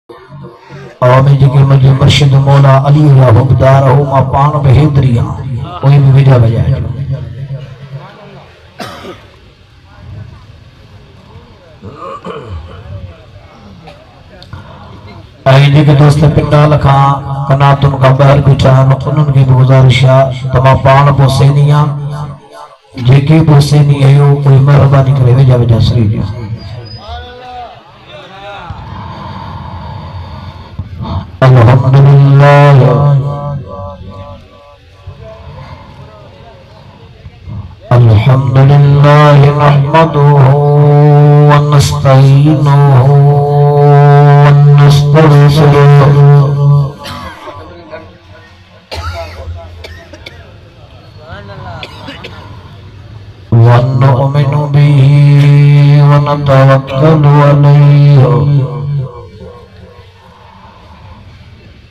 आवामी जिक्र मजी मुर्शिद मौला अली हुबदार हो मा पान बहेदरिया कोई भी विधा बजाए आई के दोस्त पिंडा लखा कना तुम का बहर गुचान उन्हन की गुजारिश तमा पान पोसेनिया जेके पोसेनी है कोई मेहरबानी करे वेजा वेजा श्री जी अल्हम्दुलिल्लाह अल्हम्दुलिल्लाह नहमदुहु व नस्तईनुहु व नस्तगफिरुहु व नु'मिनु बिही व नतवक्कलु अलैहि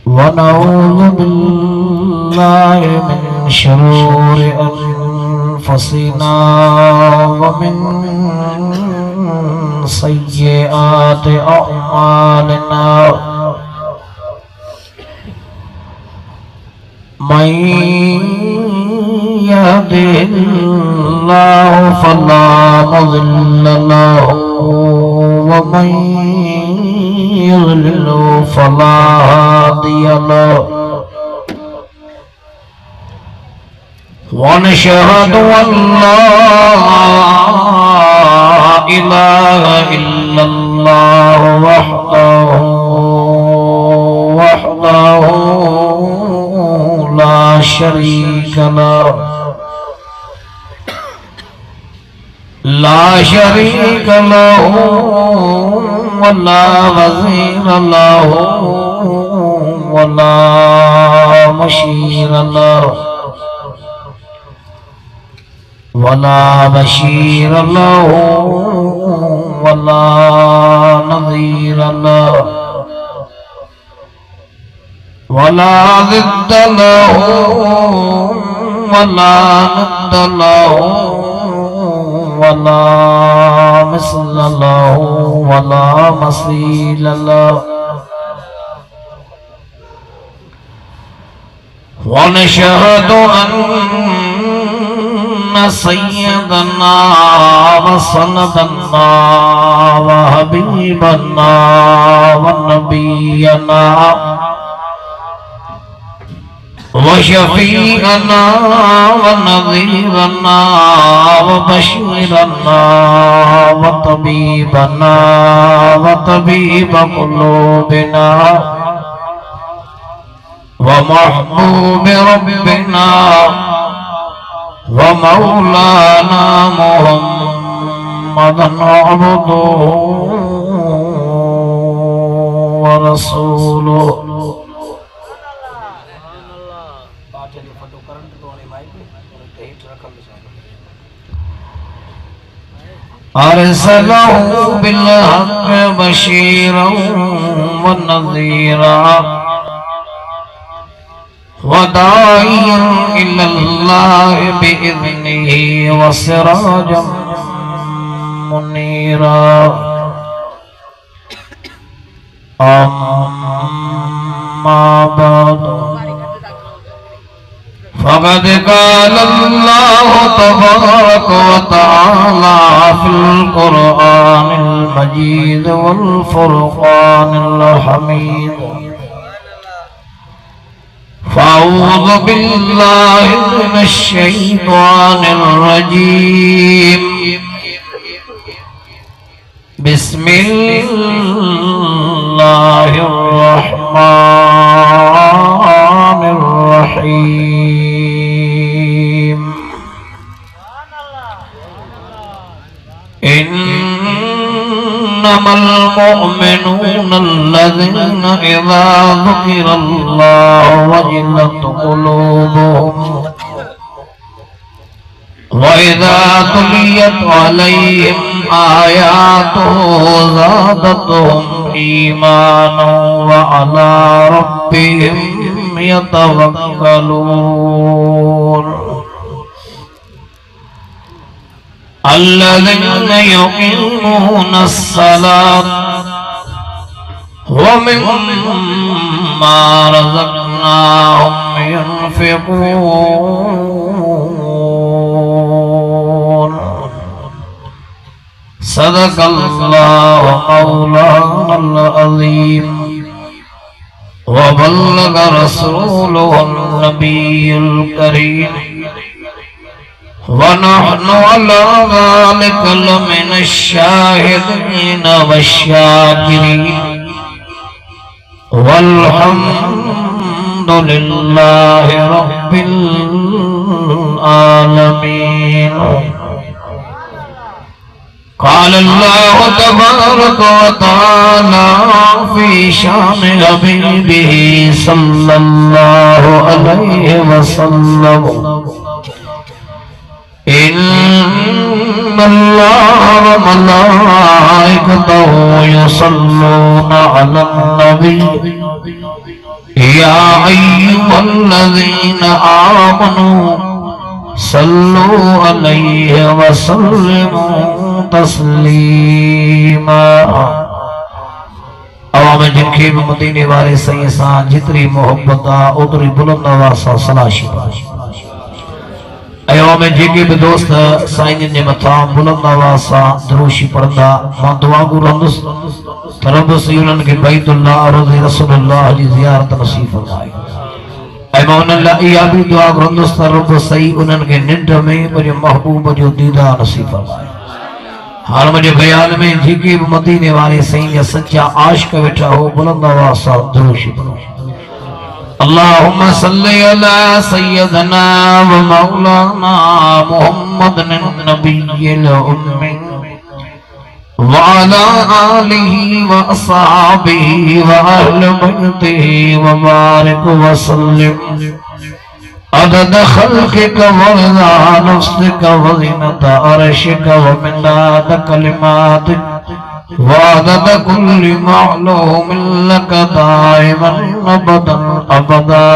ونعوذ بالله من شرور أنفسنا ومن سيئات أعمالنا من يهده الله فلا مضل له ومن يضلل فلا هادي له ونشهد أن لا إله إلا الله وحده لا شريك له ولا وزير له ولا مشير له ولا بشير له ولا نظير له ولا ضد له ولا ند له ولا مثل له ولا مثيل له ونشهد أن سيدنا وسندنا وحبيبنا ونبينا وشفيعنا ونظيرنا وبشيرنا وطبيبنا وطبيب قلوبنا ومحبوب ربنا ومولانا محمدا عبده ورسوله أرسله بالحق بشيرا ونذيرا وداعيا إلى الله بإذنه وسراجا منيرا أما بعد فقد قال الله تبارك وتعالى في القرآن المجيد والفرقان الحميد فأعوذ بالله من الشيطان الرجيم بسم الله الرحمن الرحيم إنما المؤمنون الذين إذا ذكر الله وجلت قلوبهم وإذا تليت عليهم آياته زادتهم إيمانا وعلى ربهم يتوكلون الذين يقيمون الصلاة वमिम्मा रज़क़नाहुम युनफ़िक़ून। सदक़ल्लाहु मौलानल अज़ीम व बल्लग़ रसूलुहुन नबियुल करीम व नहनु अला ज़ालिका लमिनश शाहिदीन वश्शाकिरीन वल्हम्दुलिल्लाहि रब्बिल आलमीन। क़ाल अल्लाहु तबारक व तआला फ़ी शान हबीबिही सल्लल्लाहु अलैहि वसल्लम इन्नल्लाह व मलाइकतहु युसल्लूना अलन नबी या अय्युहल्लज़ीना आमनू सल्लू अलैहि व सल्लिमू तस्लीमा। अवाम जिनके भी मदीने वाले सही सां जितनी मोहब्बत आ उतरी बुलंद आवाज़ सां सलाशी पाए। में जेके भी दोस्त साईं जे मथा बुलंद आवाज़ सां दरूशी पढ़ंदा मां दुआ घुरंदुसि त रब सही उन्हनि खे बैतुल्लाह रोज़े रसूलुल्लाह जी ज़ियारत नसीब फरमाए। ऐं मां उन्हनि लाइ इहा बि दुआ घुरंदुसि त रब सही उन्हनि खे निंड में मुंहिंजे महबूब जो दीदार नसीब फरमाए। हाल मुंहिंजे बयान में जेके भी मदीने वाले साईं जा सच्चा आशिक़ वेठा हो बुलंद आवाज़ सां दरूशी पढ़ो। अल्लाहुम्मा सल्लि अला सय्यदना व मौलाना मुहम्मदिन नबिय्यिल उम्मी व अला आलिहि व अस्हाबिहि व अहलि बैतिहि व बारिक व सल्लिम अदद खल्क़िक व रिज़ा नफ्सिक व ज़ीनत अर्शिक व मिदाद कलिमातिक वअदद कुल्लि मअलूमिन लक दाइमन अबदन अबदा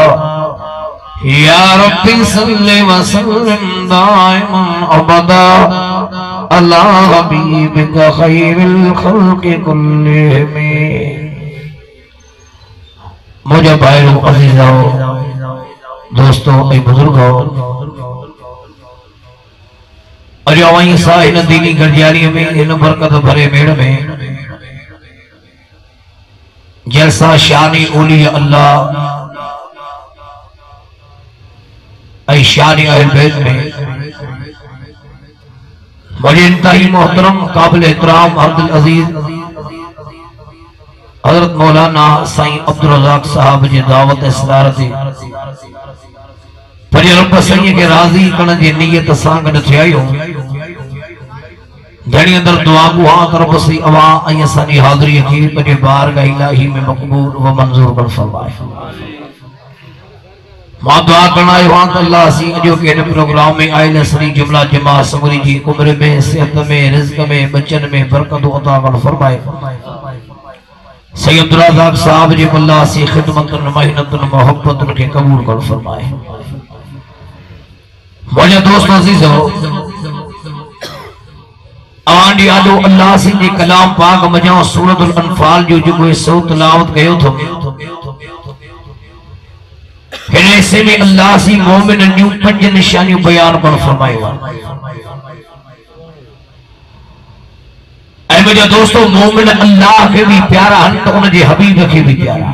या रब्बी सल्लि व सल्लिम दाइमन अबदा अला हबीबिका खैरिल खल्क़ि कुल्लिहिम। मुझे भाइयों अज़ीज़ों दोस्तों ऐं बुजुर्गों अॼु वहीं सा इन दीनी गरजारी में इन बरकत भरे मेड़ में जलसा शानी ओली अल्लाह ऐं शानी अहल बैत में मुझे इंतहाई मोहतरम काबिल एहतराम अर्दुल अजीज हजरत मौलाना साईं अब्दुल रज़ाक साहब जी दावत इसरार थी पर रब साईं के राज़ी करण जी नियत सां गॾु थिया आहियूं। जड़ी अंदर दुआ गुहा तरफ से अवा ऐं असांजी हाज़िरी खे पंहिंजे बारगाह इलाही में मक़बूल व मंज़ूर कर फरमाए। मां दुआ करण आयो आहियां त अल्लाह असीं अॼो के हिन प्रोग्राम में आयल सॼी जुमला जमात समूरी जी उम्र में सेहत में रिज़्क़ में बचन में बरकत अता कर फरमाए। सैयद अब्दुल रज़ाक साहब जी अल्लाह सी खिदमतुन मेहनतुन मोहब्बतुन के कबूल कर फरमाए। मुझे दोस्त अजीजों आंडी आदो अल्लाह सिंह जी कलाम पाक मजा सूरतुल अनफाल जो जो हिस्सो तिलावत कयो थो हिन हिस्से में अल्लाह सी मोमिनन जूं 5 निशानियूं बयान कर फरमायो आहे। ऐं मुंहिंजा दोस्तों मोमिन अल्लाह के भी प्यारा हन तो उन जे हबीब के भी प्यारा।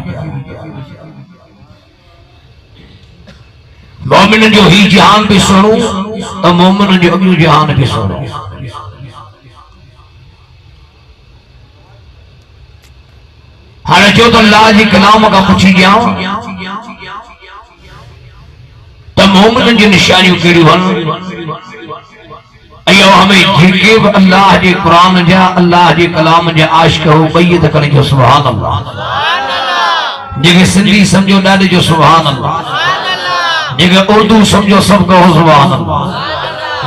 मोमिन जो ही जहान भी सुनो तो मोमिन जो अगलो जहान भी सुनो। हाँ जो तो अल्लाह जी कलाम का पूछी गया तो मोमिन जी निशानियों केड़ी वन अयो हमें जेके अल्लाह जे कुरान जा अल्लाह जे कलाम जा आशिक हो बैत करे जो सुभान अल्लाह। जेके सिंधी समझो डाले जो सुभान अल्लाह। जेके उर्दू समझो सब कहो सुभान अल्लाह।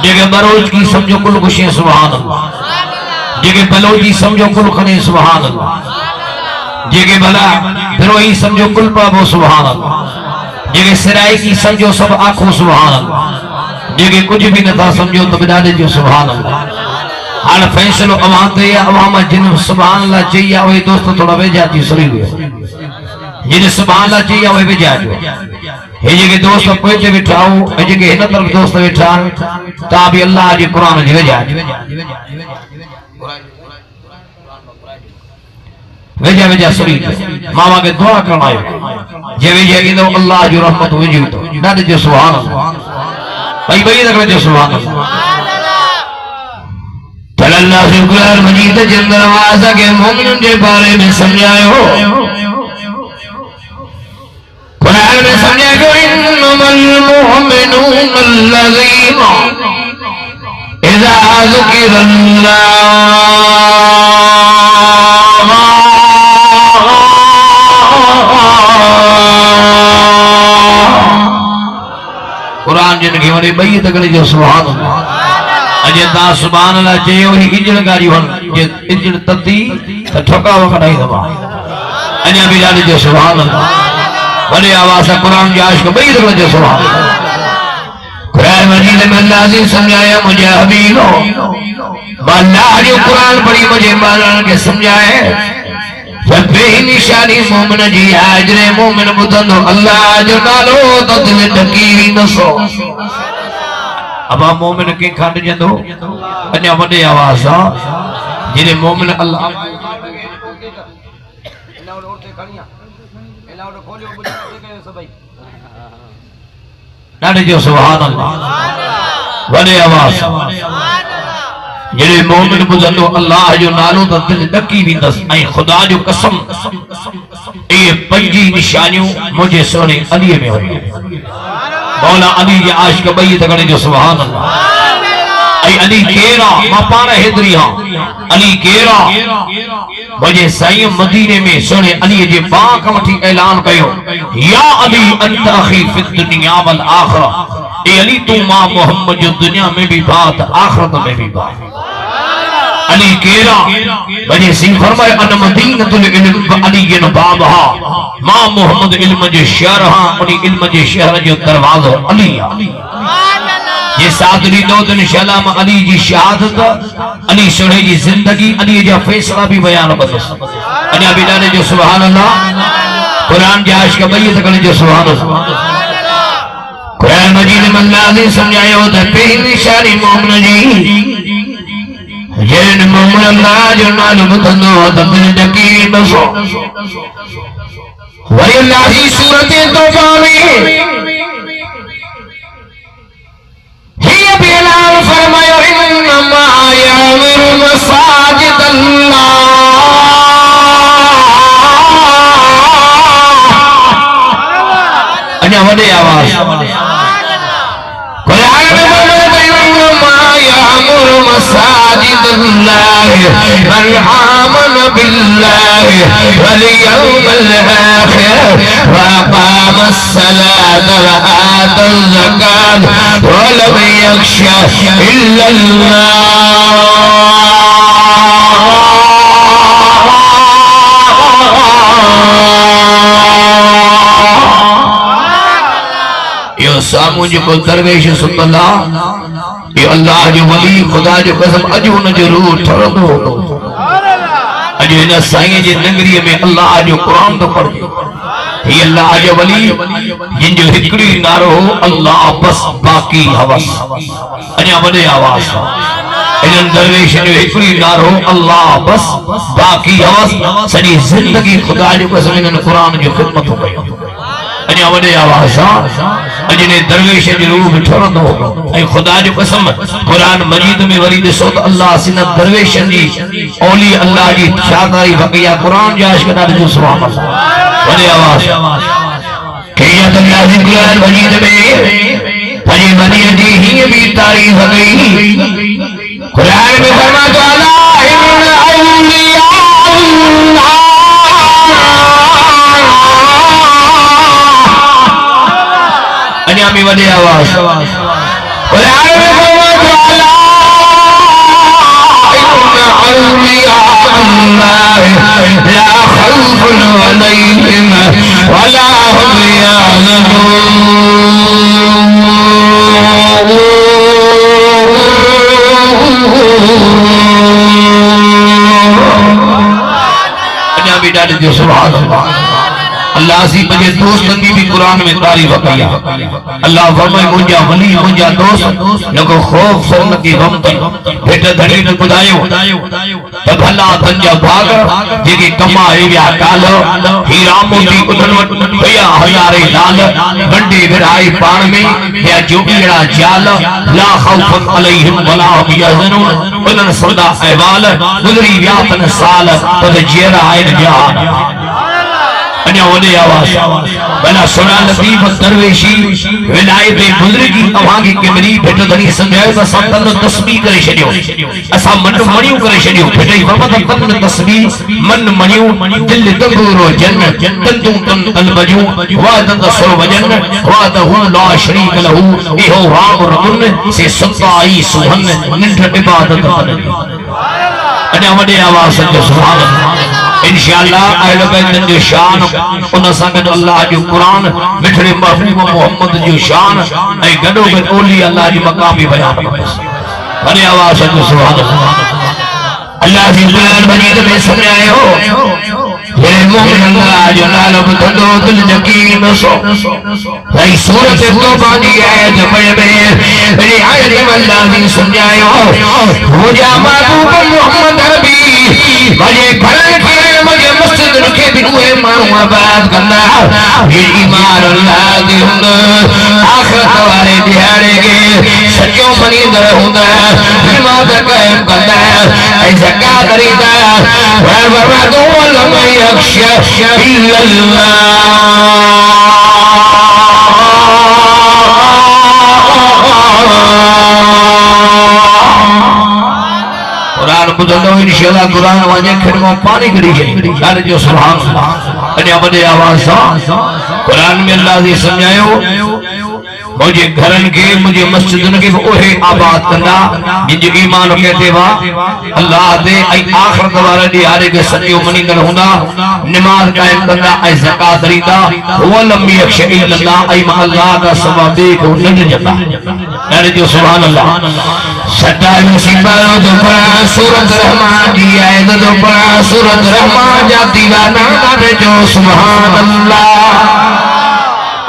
जेके बरोज की समझो कुल खुशी सुभान अल्लाह। जेके बलोची समझो कुल खने सुभान अल्लाह। जेके भला फिरोही समझो कुल पाबो सुभान अल्लाह। जेके सिराई की समझो सब आखो सुभान अल्लाह। जेके कुछ भी नथा समझो तो बिदादे जो सुभान अल्लाह। हाल फैसलो अवाते या अवामा जिन सुभान अल्लाह चाहिए वही दोस्त थोड़ा वेजा जी सही हुए जिन सुभान अल्लाह चाहिए वही वेजा जो ये जगह दोस्त कोई ते बिठाओ ये जगह इन तरफ दोस्त बिठा ता भी अल्लाह जी कुरान जी वेजा वेजा वेजा सही मामा के दुआ करना है जे वेजा इनो अल्लाह जो रहमत वेजी तो डाडे जो सुभान अल्लाह भाई भाई तक जो सुभान अल्लाह अल्लाह से कुरान मजीद के अंदर आवाज़ के मोमिनों के बारे में समझायो कुरान में समझायो इन्नमल मुमिनून अल्लज़ीना इज़ा ज़ुकिरल्लाह कुरान जिनकी वरी बई तकड़ी जो सुभान अल्लाह अजे ता सुभान अल्लाह चयो ही इजड़ गाड़ी हन जे इजड़ तती त ठोका वकडाई दबा अने भी जाने जो सुभान अल्लाह बड़े आवाज से कुरान की आशिक बई दर जो सुभान कुरान मजीद में अल्लाह ने समझाया मुझे हबीबो अल्लाह जो कुरान बड़ी मुझे मानन के समझाए सब निशानी मोमिन जी हाजरे मोमिन बुधंदो अल्लाह जो नालो तो दिल ढकी नसो अब मोमिन के खंड जंदो अन्या वडे आवाज जिने मोमिन अल्लाह डाडे जो सुभान अल्लाह वडे आवाज जिने मोमिन बुझंदो अल्लाह जो नालो त दिल ढकी वेंदस ऐं खुदा जो कसम ये पंजी निशानियों मुझे सोने अली में हुई मौला अली के आशिक बई तगड़े जो सुभान अल्लाह ऐ अली केरा मां पाण हेदरी हां अली केरा मुझे साईं मदीने में सोने अली जे पाक वठी ऐलान कयो या अली अंत अखी फिद दुनिया वल आखिरा ए अली तू मां मोहम्मद जो दुनिया में भी बात आखिरत में भी बात अली केरा मुझे सिंह फरमाए अन मदीनतुल इल्म अली के बाबहा मां मोहम्मद इल्म जे शहर हां उनी इल्म जे शहर जो दरवाजो अली ये सादरी दो दिन सलाम अली जी शहादत अली सोने की जिंदगी अली जो फैसला भी बयान बदस अने बिलाने जो सुभान अल्लाह कुरान के आशिक बई तकने जो सुभान अल्लाह कुरान मजीद में अल्लाह ने समझाया तो पहली निशानी मोमिन जी जिन मोमिन अल्लाह जो नाम बुधंदो त दिल ढकी बसो वही अल्लाह की सूरत तौबा में ही बिलाल फरमायो इन्नमा यामुरु मसाजिद अल्लाह अन्या वडे आवाज कुरान में फरमायो इन्नमा यामुरु मसाजिद अल्लाह मन आमन बिल्लाह वल यौमिल आखिर व अकाम अस्सलात व आता ज़कात व लम यख्शा इल्ला यो सामू जो दरवेश सुतला ये अल्लाह जो वली खुदा जो कसम अजो न जरूर ठरंदो अजो इन साईं जे नगरी में अल्लाह जो कुरान तो पढ़ ये अल्लाह जो वली जिन जो हिकड़ी नारो अल्लाह बस बाकी हवस अने वडे आवाज इन दरवेश जो हिकड़ी नारो अल्लाह बस बाकी हवस सजी जिंदगी खुदा जो कसम इन कुरान जो खिदमत हो गई अने वडे आवाज अजने दरवेश जो रूह ठरंदो ऐ खुदा जो कसम कुरान मजीद में वरी दिसो तो अल्लाह सिन दरवेश जी औली अल्लाह जी शादाई बकिया कुरान जा आशिक दा जो सुभान अल्लाह वडे आवाज कहिया तो नाज़िल कुरान मजीद में फजी मदीना जी ही भी तारीफ गई कुरान में फरमा तो अल्लाह इन्ना औलिया अल्लाह अन्यामी वडे आवाज कुरान में फरमा तो अल्लाह इन्ना औलिया अल्लाह ला खौफुन अलैहिम वला हुम यहज़नून अल्लाह सी मुझे दोस्त की भी कुरान में तारीफ किया। अल्लाह फरमाए मुझा वली मुझा दोस्त नको खौफ सो न की गम तई भेट धड़ी न बुधायो त भला तंजा भाग जेके कमा हे या काल हीरा मोती उधन भैया हजारे लाल गंडे विराई पाण में या जोगीड़ा जाल ला खौफ अलैहिम वला हम यहज़नून उन सदा अहवाल गुजरी व्यापन साल पद जेरा आइन जहान अन्य होने आवाज बना सुना लतीफ दरवेशी विलायत बुजुर्गी अवांगी किमरी भेट धनी समझायो त संतन तस्बीह करे छडियो असा मन मणियो करे छडियो भेटई वमत तन तस्बीह मन मणियो दिल दंगुरो जन तंतु तन तन बजू वादत सो वजन वादहु ला शरीक लहू इहो राम रमन से सताई सुहन निठ इबादत कर अन्य वडे आवाज से सुभान अल्लाह इंशाअल्लाह अहले बैत जो शान उन संगत अल्लाह जो कुरान मिठड़े महबूब मोहम्मद जो शान ए गडो गड ओली अल्लाह जी मकाम भी बयान बड़े आवाज से सुभान अल्लाह जी कुरान मजीद में समझाए हो ये मोमिन अल्लाह जो नाल बंदो दिल यकीन सो भाई सूरत तौबा दी आयत में रे आयत में अल्लाह जी समझाए हो जा महबूब मोहम्मद नबी भले घर के मुझे मस्जिद रखे भी हुए मानू आबाद करना ये ईमान अल्लाह दे हुंदा आखिरत वाले दिहाड़े के सच्चो बनी दर हुंदा नमाज कायम करना ऐ ज़कात करीदा व बरदो लम यख्शा इल्लल्लाह कुरान बुझंदो इंशाअल्लाह कुरान वाजे खिड़मो पानी गिरी है यार जो सुभान अल्लाह अने वडे आवाज सा कुरान में अल्लाह जी समझायो मुझे घरन के मुझे मस्जिदन के ओहे आबाद करना जिन ईमान कहते वा अल्लाह दे आई आखिरत वाले दिहाड़े के सच्चो मनी कर हुंदा नमाज कायम करना आई ज़कात दरीदा हुवा लम यख्शा इल्लल्लाह आई अल्लाह का सवाब देख न जता यार जो सुभान अल्लाह सदा मुसीबत तो बड़ा सूरत रहमान की आयत तो बड़ा सूरत रहमान जा दीवाना करे जो सुभान अल्लाह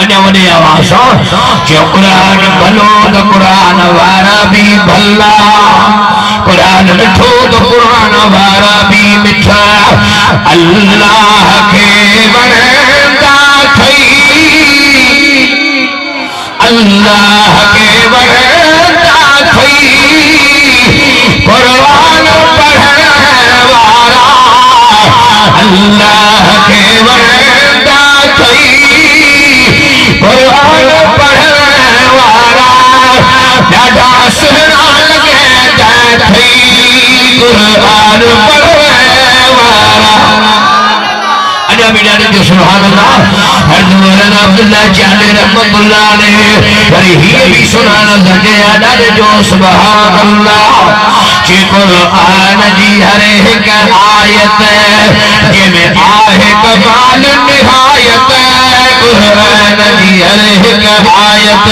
अन्य वडे आवाज जो कुरान भलो तो कुरान वारा भी भला कुरान मिठो तो कुरान वारा भी मिठा अल्लाह के वरदा थई अल्लाह के वरदा थई कुरान पढ़ने वाला अल्लाह के वरदा थई कुरान पढ़ने वाला ॾाढा सुहिणा लॻे थई कुरान पढ़ने वाला अजा मेरा ने जो सुभान अल्लाह हज़रत मौलाना अब्दुल्लाह जाने रहमतुल्लाह ने वरी ही भी सुनाना लगे अदा जो सुभान अल्लाह जे कुरान जी हर एक आयत जिमें आहे कमाल निहायत कुरान जी हर एक आयत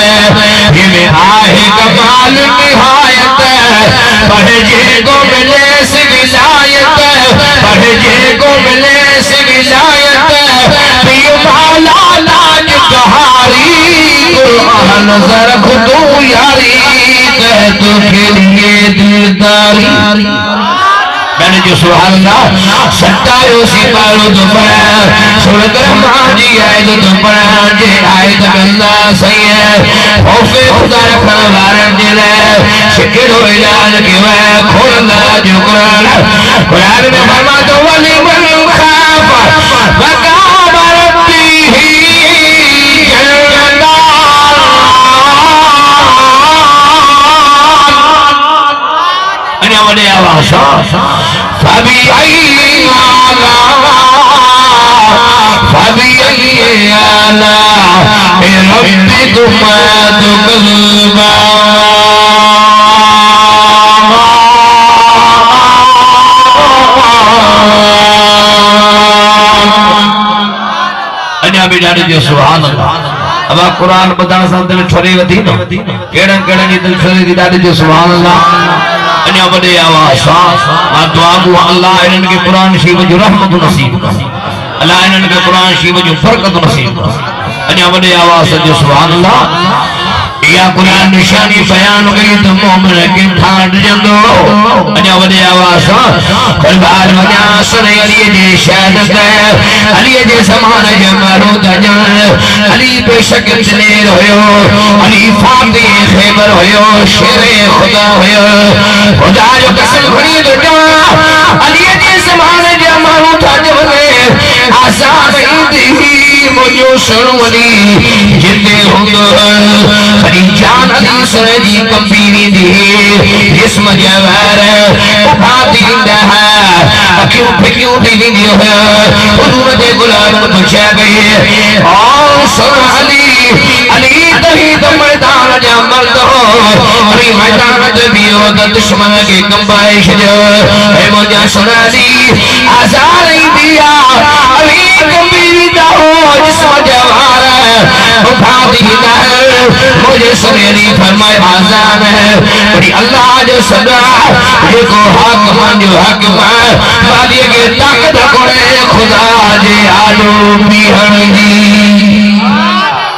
जिमें आहे कमाल निहायत पढ़े को मिले सिविलायत पढ़े को मिले सिविलायत पियो माला लाज कहारी कुरान जरा खुदू यारी कह तो के लिए दिलदारी मैंने जो सुभान अल्लाह सत्तायो सिपारो तो पढ़ा सूरत रहमान जी आयत तो पढ़ा जे आयत अल्लाह सही है खौफे खुदा रखने वाले दिल शिकिर हो इलाज के वह खोलना जो कुरान में फरमा तो वली मन खाफ वकाब रब्बी वडे आवाज फबी आई आला फबी आई आला रब्बिकुम तुकल्बा अन्या बेटा जो सुभान अल्लाह अब कुरान बता सां दिल ठरे वधी न केड़न केड़न जी दिल ठरे दी ॾाढी जो सुभान अल्लाह अन्य बड़े आवाज मां दुआ को अल्लाह इनके कुरान शरीफ जो रहमत नसीब करे अल्लाह इन्हनि खे क़ुरान शरीफ़ जो बरकत नसीब अञा वॾे आवाज़ जो सुभान अल्लाह या कुरान निशानी बयान कई तो मोमिन के ठाट जंदो अजा वडे आवाज दरबार वजा सुने अली जे शहादत अली जे समान जे मारो दजान अली बेशक दिलेर होयो अली फाती खैबर होयो शेरे खुदा होयो खुदा जो कसम खड़ी दो अली जे समान जे मारो दजान आजाद इंदी मुझो सुनवली जिते हुंदो खरी जान अली सुने जी कंपीनी दी जिस्म जवार उठाती है अखियों फिक्यों दी दी है हुजूर दे गुलाम बचा गए और सुन अली तही तो मैदान जा मर्द हो अली मैदान ते बियो तो दुश्मन के कंबाइश जो है मुझे सुन अली आजाद दिया अली कंपीनी दा हो जिस्म जवार उठाती है मुझे सुनेरी फरमाए आजान है बड़ी अल्लाह जो सदा ये को हक मान जो हक मान वाली के ताकत कोड़े खुदा जे आलू बिहन दी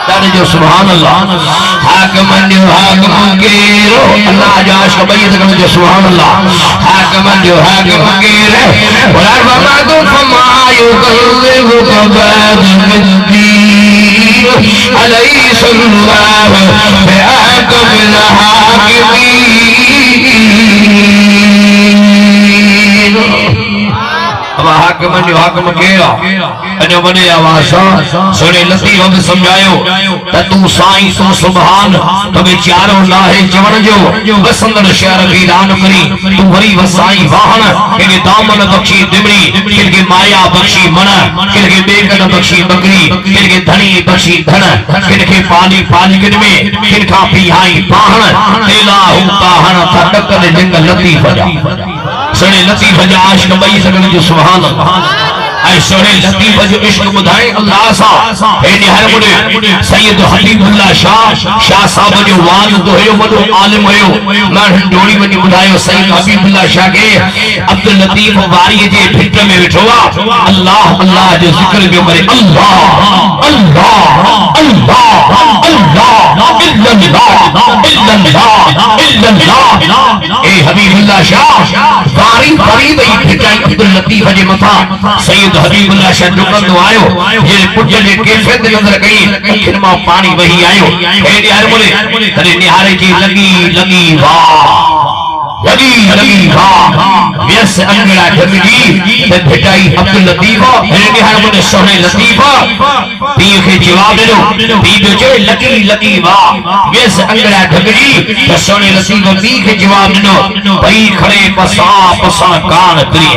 तारे जो सुभान अल्लाह हक मान जो हक मंगेरो अल्लाह जो आशिक बैत कर जो सुभान अल्लाह हक मान जो हक मंगेरो वला बाबा को फमायो कल्ले कबाद मिंदी अलैहि सल्लल्लाहु बिअकबिल हाकिमीन अब हाकिम जो हाकिम केरा अने वडे आवाज सुने लतीफ अब समझायो त तू साईं तू सुभान तबे चारो लाहे चवण जो बसंदर शहर की दान करी तू वरी वसाई वाहन के दामन बख्शी दिमड़ी के माया बख्शी मन के बेकन बख्शी बकरी के धनी बख्शी धन के पानी पानी में किनका पिहाई पाहन तेला हुता हन तक ने जंग लतीफ जा सुने लतीफ जा आशिक बई सकन जो सुभान अल्लाह ऐ सुने लतीफ जो इश्क बुधाए अल्लाह सा ए निहर मुडे सैयद हबीबुल्लाह शाह साहब जो वाल तो है वडो आलिम है मैं डोली वनी बुधायो सैयद हबीबुल्लाह शाह के अब्दुल लतीफ वारी जे भिट में बैठोवा अल्लाह अल्लाह जो जिक्र जो करे अल्लाह अल्लाह अल्लाह अल्लाह इल्लल्लाह इल्लल्लाह ए हबीबुल्लाह शाह वारी वारी भई भिटाई अब्दुल लतीफ जे मथा सैयद हबीबुल्लाह शाह दुकंदो आयो जे पुट जे कैफियत नजर कई अखिन मां पानी वही आयो ए यार बोले तने निहारे जी लगी वाह व्यस अंगड़ा जमजी ते भिटाई अब्दुल लतीफ ए निहार बोले सोने लतीफ पी के जवाब दे पी जो जे लगी वाह व्यस अंगड़ा जमजी ते सोने लतीफ पी के जवाब दे भई खड़े पसा कान करी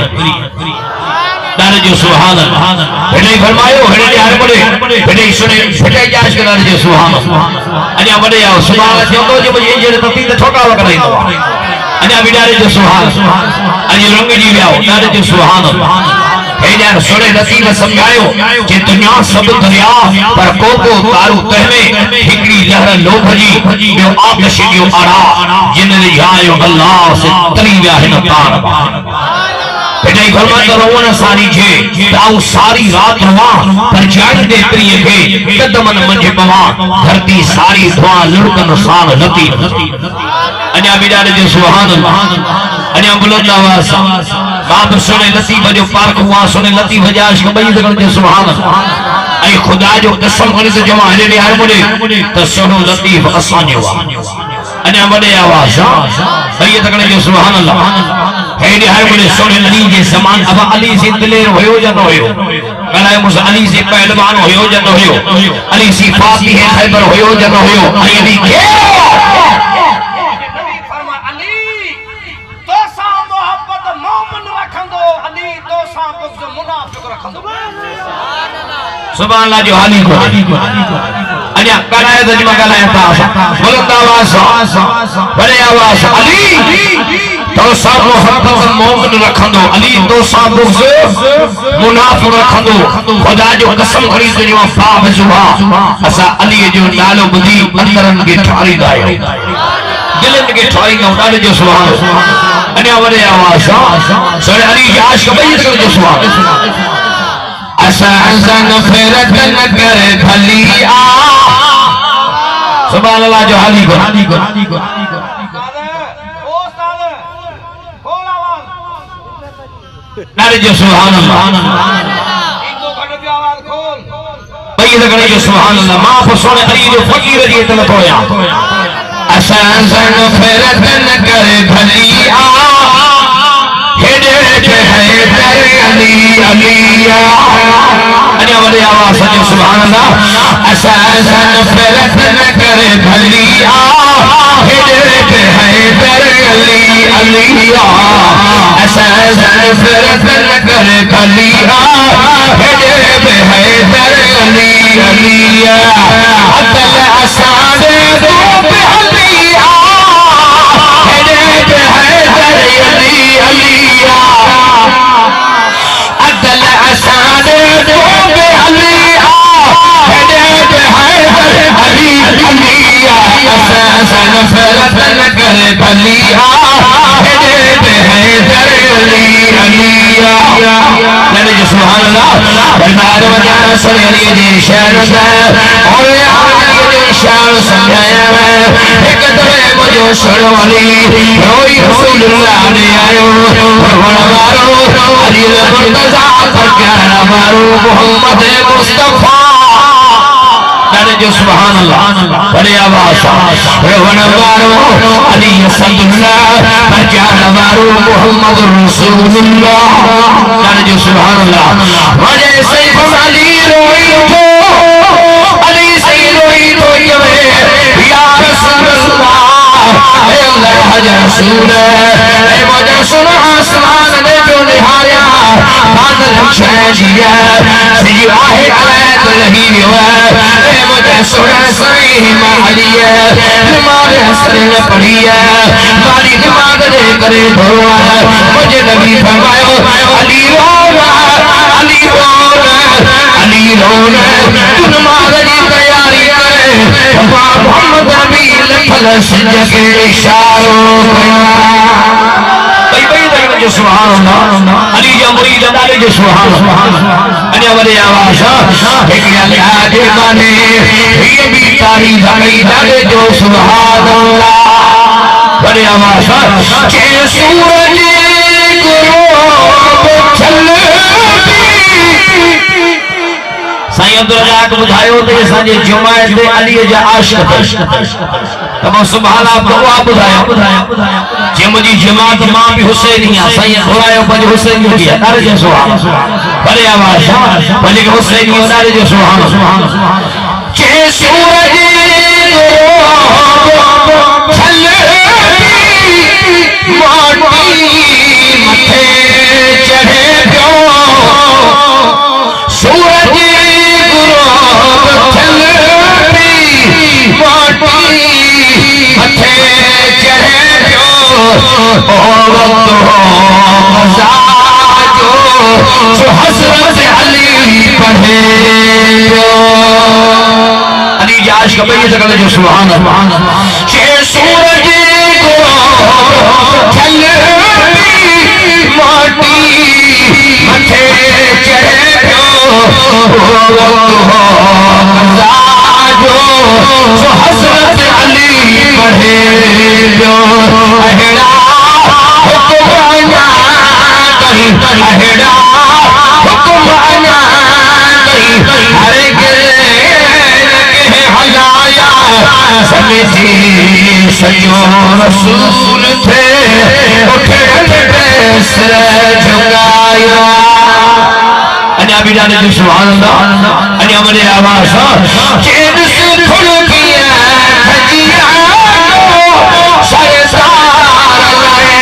दारे जो सुभान अल्लाह भेड़े फरमायो भेड़े यार बड़े भेड़े सुने भेड़े जांच करा जो सुभान अल्लाह अने बड़े आओ सुभान जो जो मुझे जे तती ते ठोका कराई दो अने बिडारे जो सुभान अने रंग जी आओ दारे जो सुभान अल्लाह हे यार सुने नसीब समझायो जे दुनिया सब दरिया पर को तारू तहमे हिकड़ी लहर लोभ जी जो आकाश जो आरा जिन आयो अल्लाह से तरी विया है तार बेटाई फरमाता रहो न सारी छे ताऊ सारी रात रवा पर जान दे प्रिय के कदमन मंझे पवा धरती सारी धुआ लुड़कन साल लती अने बिडाले जो सुभान अल्लाह अने बुलंद आवाज बाप सुने लतीफ जो पाक हुआ सुने लतीफ जाश कबई दगन जो सुभान अल्लाह ऐ खुदा जो कसम करे तो जमा हले यार बोले तो सुनो लतीफ असाने हुआ अने बड़े आवाज सही दगन जो सुभान अल्लाह हे निहार बोले सोने अली जे समान अब अली से दिलेर होयो जनो होयो कलाए मुस अली से पहलवान होयो जनो होयो अली सी फाती है खैबर होयो जनो होयो अली के फरमा अली तो सा मोहब्बत मोमिन रखंदो अली तो सा बुग़्ज़ मुनाफिक रखंदो सुभान अल्लाह जो अली को अजा कलाए दजमा कलाए ता बुलंद आवाज बड़े आवाज अली तो सब मोहब्बत मोमिन रखंदो अली तो सब बुग़्ज़ मुनाफिक रखंदो खुदा जो कसम खड़ी ते जो पाप जुबा असा अली जो नालो बुधी अंदरन के ठारी दायो दिलन के ठारी न उड़ाले जो सुभान अने वरे आवाज सरे अली याश कबई जो सुभान असन फिरत न करे खलिया सुभान अल्लाह जो हाली को नारे जो सुभान अल्लाह भाई ये करे जो सुभान अल्लाह मां पर सोने अली जो फकीर जी तलब होया असन फिरत न करे खलिया हेडे है दर अली अलिया अने वाले आवाज से सुभान अल्लाह असन फिरत न करे खलिया हेडे है दर अली अलिया असन फिरत न करे खलिया हेडे है दर अली अलिया अतल असान दो पे अलिया हेडे है दर अली अलिया अतल असान दो पे अलिया हेडे है दर अली अलिया असन फिरत न करे खलिया हेडे है दर अली अलिया नारे जो सुभान अल्लाह बरनार वजा सर अली दी शान दा और अली दी शान समझाया है एक दरे मुझे सुनो अली रोई रसूलुल्लाह ने आयो भगवान मारो अली मुर्तजा पर प्यारा मारो मोहम्मद मुस्तफा नारे जो सुभान अल्लाह बड़े आवाज भगवान मारो अली सल्लल्लाह पर प्यारा मारो मोहम्मद रसूलुल्लाह नारे जो सुभान अल्लाह वजह से अली रोई तो अली से रोई तो या रसूलुल्लाह ए अल्लाह हजर रसूल ए वजह सुन आसमान ने जो निहारिया बादल शहजिया सी आहे अलैत नहीं हुआ ए वजह सुन सही मालिया हमारे हसन ने पढ़ी है मारी दिमाग दे करे धोआ मुझे नबी फरमायो अली रोना अली रोना अली रोना तू नमाज की तैयारी करे मोहम्मद नबी लखल सजके इशारों जो सुभान अल्लाह अली जो मुरीद नाले जो सुभान अने वाले आवाज एक याले आगे माने ये भी तारीफ गई नाले जो सुभान अल्लाह वाले आवाज के सूरज गुरु चलती साईं अब्दुल रज़ाक बुधायो ते असांजे जुमायत ते अली जा आशिक तब सुभान आप दुआ बुधायो जे मुजी जमात मां भी हुसैनी आ साईं बुधायो पंज हुसैनी भी है नारे जो सुभान भले आवाज पंज हुसैनी नारे जो सुभान के सूरज माटी मथे चढ़े पियो सूरज जो हसरत अली पढ़े अली जाश कबई जगह जो सुभान अल्लाह के सूरज को चलती माटी मथे चढ़े जो हसरत अली पढ़े अहड़ा हुक्मराना कहीं अहड़ा हुक्मराना कहीं हर गिरे हलाया समझी सजो रसूल थे उठे सिर झुकाया अन्या भी जाने जो सुभान अल्लाह अन्या मेरे आवाज चैन से खुल गया खजिया सरसार लाए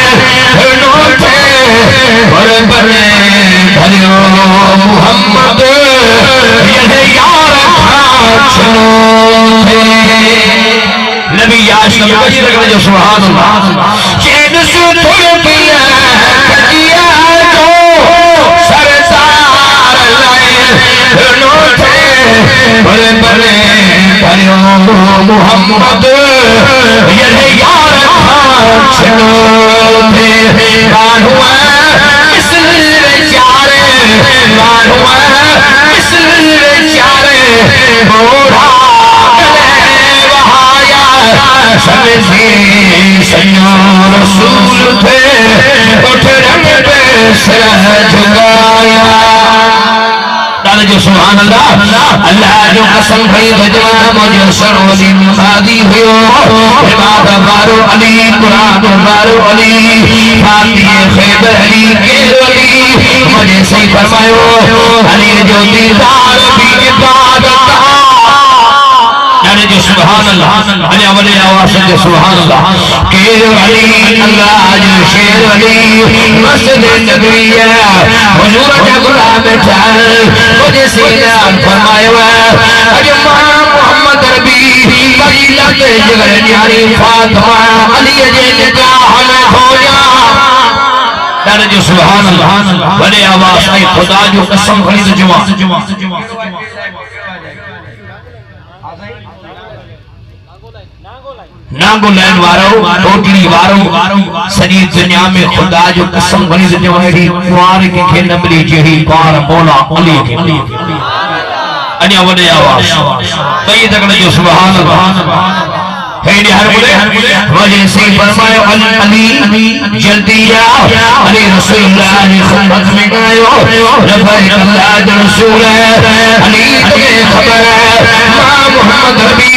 नोटे और बने भलियो मोहम्मद ये यार खाचनो नबी याश नबी बजी रखने जो सुभान अल्लाह चैन से खुल गया खजिया बड़े बड़े भरियो मोहम्मद ये यार खाचनो थे मानुआ इस चारे मानुआ घोड़ा वहाया सबसे सैया रसूल थे उठ रंग पे सर झुकाया जो सुभान अल्लाह अल्लाह जो कसम खाई भजवा मुझे सरवली मुसादी हुयो इबाद बारो अली कुरान बारो अली फातिह खैबर अली के अली मुझे सही फरमायो अली जो दीदार भी इबादत जो सुभान अल्लाह अली अवले आवाज से सुभान अल्लाह के अली अल्लाह जो शेर अली मस्जिद नबवी हुजूर के गुलाम बैठा मुझे सीधा फरमाया अजमा मोहम्मद नबी फजीलत जगर न्यारी फातिमा अली जे निकाह में हो जा जो सुभान अल्लाह बड़े आवाज से खुदा जो कसम खड़ी तो जुमा नागो लैन वारो टोटली वारो सजी दुनिया में खुदा जो कसम खड़ी तो जुमा कुआर के नबली जही पार बोला अली के अन्य वडे आवाज कई तक जो सुभान अल्लाह है हर बोले मुझे से फरमायो अली जल्दी आओ अली रसूलुल्लाह ने खिदमत में गयो रफाई अल्लाह जो रसूल है अली तुम्हें खबर है मां मोहम्मद नबी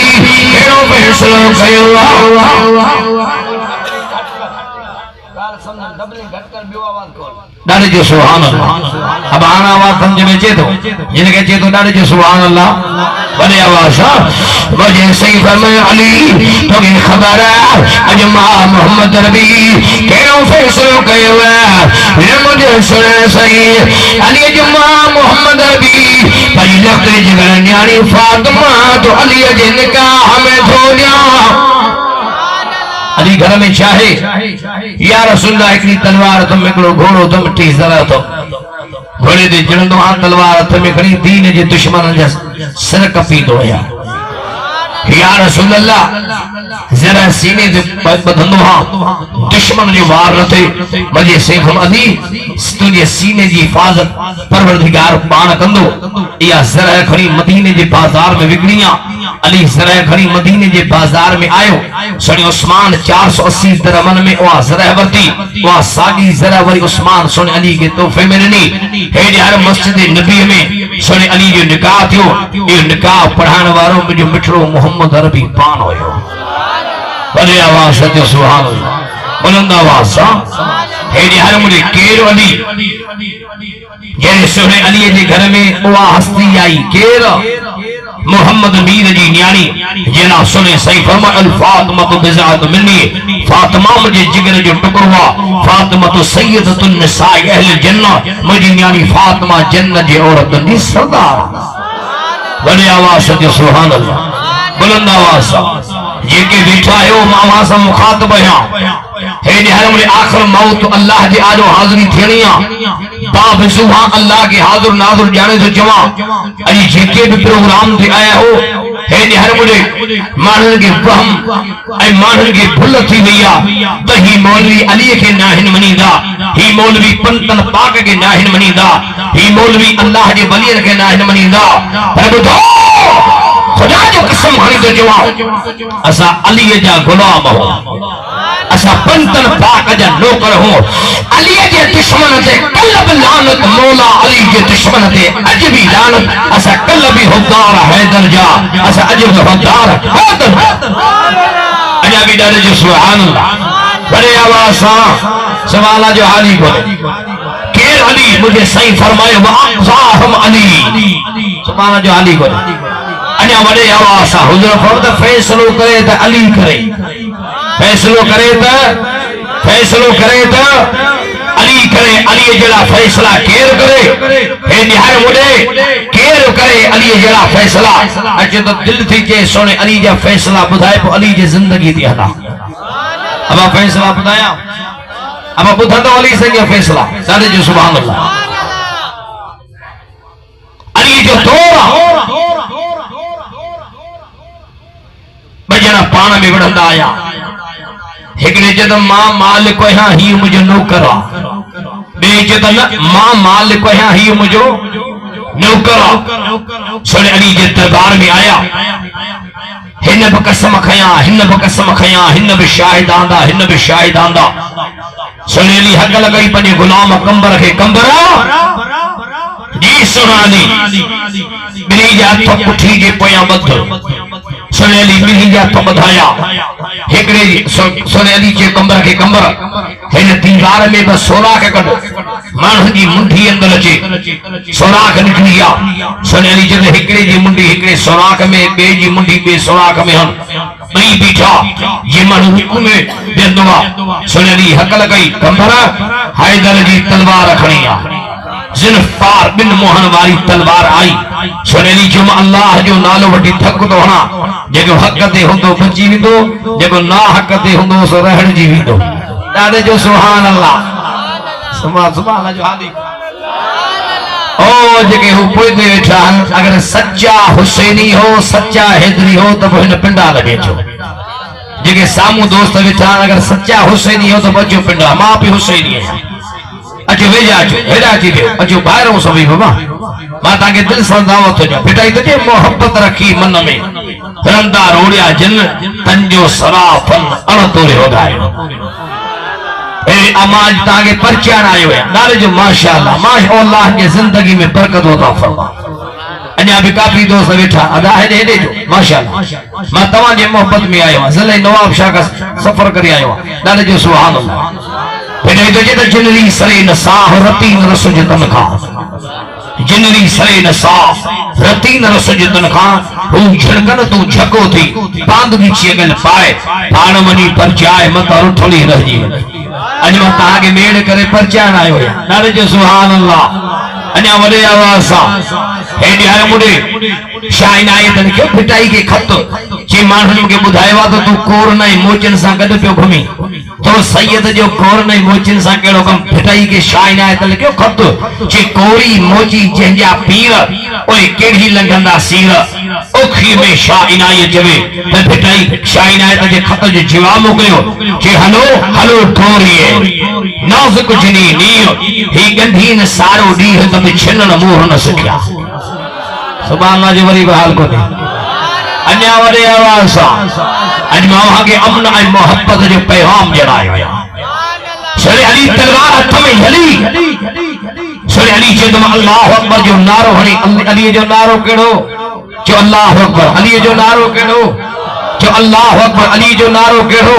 केरो फैसलो कयो डाले जो सुभान अल्लाह अब आना आवाज समझ में चे तो जिनके चे तो डाले जो सुभान अल्लाह बड़े आवाज मुझे सही फरमाया अली तो ये खबर है अजमा मोहम्मद नबी केरो फैसलो कयो है मुझे सुने सही अली अजमा मोहम्मद नबी भाई लगते जगह न्यारी फातिमा तो अली जे निकाह में धोलिया अली घर में चाहे या रसूलुल्लाह एकड़ी तलवार तुम एकड़ो घोड़ो तुम टी जरा तो घोड़े दे जणंदो हां तलवार हथ में खणी दीन जे दुश्मन जा सर कपी दो या रसूलुल्लाह जरा सीने दे बधंदो हां दुश्मन जो वार रथे मुझे सैफ अली तुझे सीने जी हिफाजत परवरदिगार पाण कंदो या जरा खणी मदीने जे बाजार में विकणिया अली जरा खड़ी मदीने जे बाजार में आयो सणी उस्मान 480 दिरहमन में वा जरा वरती वा सागी जरा वरी उस्मान सुन अली के तोहफे में नी हे यार मस्जिद नबी में सुन अली जो निकाह थियो ये निकाह पढ़ाने वालो मुझे मिठड़ो मोहम्मद अरबी पान होयो बड़े आवाज से सुभान अल्लाह बुलंद आवाज हे यार मुझे केर अली जे सुने अली जे घर में वा हस्ती आई केर मोहम्मद मीर जी न्याणी जेना सुने सही फरमा अल फातिमा तो बिजात मिन्नी फातिमा मुझे जिगर जो टुकड़वा फातिमा तो सैयदतुन निसा अहल जन्नत मुझे न्याणी फातिमा जन्नत जी औरत नी सरदार बड़ी आवाज से सुभान अल्लाह बुलंद आवाज ये के बैठा है वो मामा सा मुखातब है हे निहार मुझे आखिर मौत अल्लाह जी आजो हाजिरी थियणिया बाब सुबह अल्लाह के हाजिर नाजुर जाने तो जमा अली जेके भी प्रोग्राम ते आया हो हे निहार मुझे मानन के वहम ऐ मानन के भुल थी भैया तो ही मौलवी अली के नाहिन मनीदा ही मौलवी पंतन पाक के नाहिन मनीदा ही मौलवी अल्लाह के वलियन के नाहिन मनीदा पर बुधो खुदा जो कसम खणी तो जवाब असा अली जा गुलाम हो असा पंतन पाक जा नौकर हो अली जे दुश्मन ते कल्ब लानत मौला अली जे दुश्मन ते अज भी लानत असा कल्बी हुदार हैदर जा असा अज भी हुदार हैदर अजा भी डाले जो सुभान अल्लाह बड़े आवाज सा सवाला जो हाली बोले केर अली मुझे सही फरमाए वाहम अली सुभान जो हाली बोले अन्या बड़े आवाज सा हुजूर फरमाते फैसलो करे तो अली करे फैसलो करे तो अली करे अली जड़ा फैसला केर करे हे निहार मुडे केर करे अली जड़ा फैसला अचे तो दिल थी के सोने अली जा फैसला बुधाए पो अली जी जिंदगी दी हला अब फैसला बुधाया अब बुधा तो अली से फैसला सारे जो सुभान अल्लाह अली जो तोरा बजना पान में वड़ंदा आया एकड़े जद मां मालिक यहाँ ही मुझे नौकर बे जद मां मालिक यहाँ ही मुझो नौकर सोने अली जे दरबार में आया हिन भी कसम खया हिन भी कसम खया हिन भी शाहिद आंदा हिन भी शाहिद आंदा सोने अली हक लगाई पंहिंजे गुलाम कंबर खे कंबरा जी सुनानी बिनी जा हथ पुठी जे पोयां बध सोने अली बिनी जा हथ बधाया हिकड़े सोने अली जे कंबर खे कंबर हिन दीवार में बस सोराख कढ माण्हू जी मुंडी अंदर अचे सोराख निकली आ सोने अली जॾहिं हिकड़े जी मुंडी हिकड़े सोराख में ॿिए जी मुंडी ॿिए सोराख में हन ॿई बीठा जे माण्हू हुकुम में वेंदो आहे सोने अली हक लगाई कंबर हैदर जी तलवार खणी आ ज़ुल्फ़ार बिन मोहन वाली तलवार आई सोने अली जो अल्लाह जो नालो वठी थक तो हणा जेको हक ते हुंदो बची वेंदो जेको ना हक ते हुंदो सो रहणजी वेंदो ॾाढे जो सुभान अल्लाह सुभान जो हादी ओ जेके हु पोइते वेठा अगर सच्चा हुसैनी हो सच्चा हैदरी हो तो हिन पिंडा लगे छो जेके सामू दोस्त वेठा अगर सच्चा हुसैनी हो तो बचो पिंडा मां भी हुसैनी है अचो वेजा अचो हेॾा अची वियो अचो ॿाहिरों सभई बाबा मां तव्हांखे दिलि सां दावत थो ॾियां बेटा हिते मोहब्बत रखी मन में रंदा रोड़िया जिन तंजो सराफन अण तोरे वधायो अमाज ताके परचान आयो है नारे जो माशाअल्लाह माशाअल्लाह के जिंदगी में बरकत अता फरमा अन्या भी काफी दोस्त बैठा अदा है दे जो माशाअल्लाह मैं तवा जे मोहब्बत में आयो ज़िले नवाब शाह का सफर करी आयो नारे जो सुभान अल्लाह बेटे तो जे जिनरी सरे नसाह रतीन रस जे तन खा जिनरी सरे नसाह रतीन रस जे तन खा हूं झड़कन तू झको थी बांदगी चेगल पाए पाण मनी परचाए मत रुठली रहजी अज मां तव्हांखे मेड़ करे परचान आयो है नारे जो सुभान अल्लाह अन्या वडे आवाज सां हेॾे आयो मुडे शाइन आए तन के फिटाई के खत जे माण्हुनि खे ॿुधायो आहे त तूं कोर न मोचन सां गॾु पियो घुमी तो सैयद जो कोर न मोचन सां कहिड़ो कम फिटाई के शाइन आए तन के खत जे कोरी मोची जंहिंजा पीर ओए केड़ी लंघंदा सीर ओखी में शाह इनायत जवे त फिटाई शाइन आए त जे खत जो जवाब मोकिलियो जे हलो हलो ठोरिए नाज़ुक जिनी नीयो ही गंधी न सारो ॾींहुं त छिनण मोह न सिखिया सुभान अल्लाह जो वरी बहाल को दे अन्या वडे आवाज सां अज मां वहां के अमन ऐं मोहब्बत जो पैगाम ॾियणायो आहे सोने अली तलवार हथ में हली सोने अली चयो अल्लाह अकबर जो नारो हणी अली जो नारो केड़ो जो अल्लाह अकबर अली जो नारो केड़ो जो अल्लाह अकबर अली जो नारो केड़ो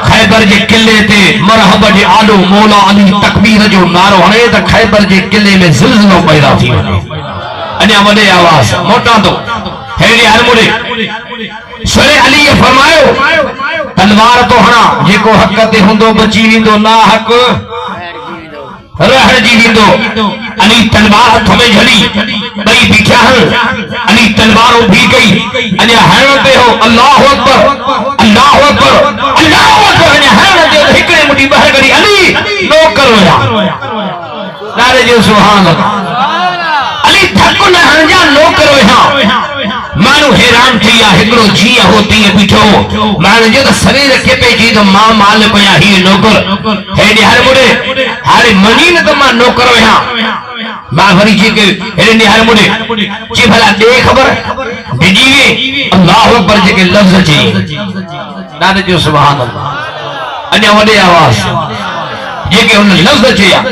खैबर जे किले ते मरहब जे आलो मौला अली तकबीर जो नारो हणे त खैबर जे किले में ज़िलज़िलो पैदा थी वञे अन्या वडे आवाज मोटा तो हेड़े हर मुड़े सोने अली ये फरमायो तलवार तो हणा जेको हक ते हुंदो बची वेंदो ना हक रहजी वेंदो अली तलवार हथ में झली ॿई बीठा अली तलवार उभी गई अन्या हरण पे हो अल्लाह अकबर अल्लाह अकबर अल्लाह अकबर अन्या हरण जो हिकड़े मुठी ॿाहिर करी अली नौकर हुया नारे जो सुभान अल्लाह अली थक न हणजा नौकर हुया मानू हैरान थी या हिकड़ो जी हो तीअं बीठो मानू जो शरीर के पे जी तो मां माल पया ही नौकर हेडे हर मुड़े हारे मनी न तो मां नौकर हुया मां वरी जी के हेडे हर मुड़े जी भला दे खबर डिजी वे अल्लाह अकबर जे के लफ्ज जी नारे जो सुभान अल्लाह अन्या वडे आवाज जे के उन लफ्ज चया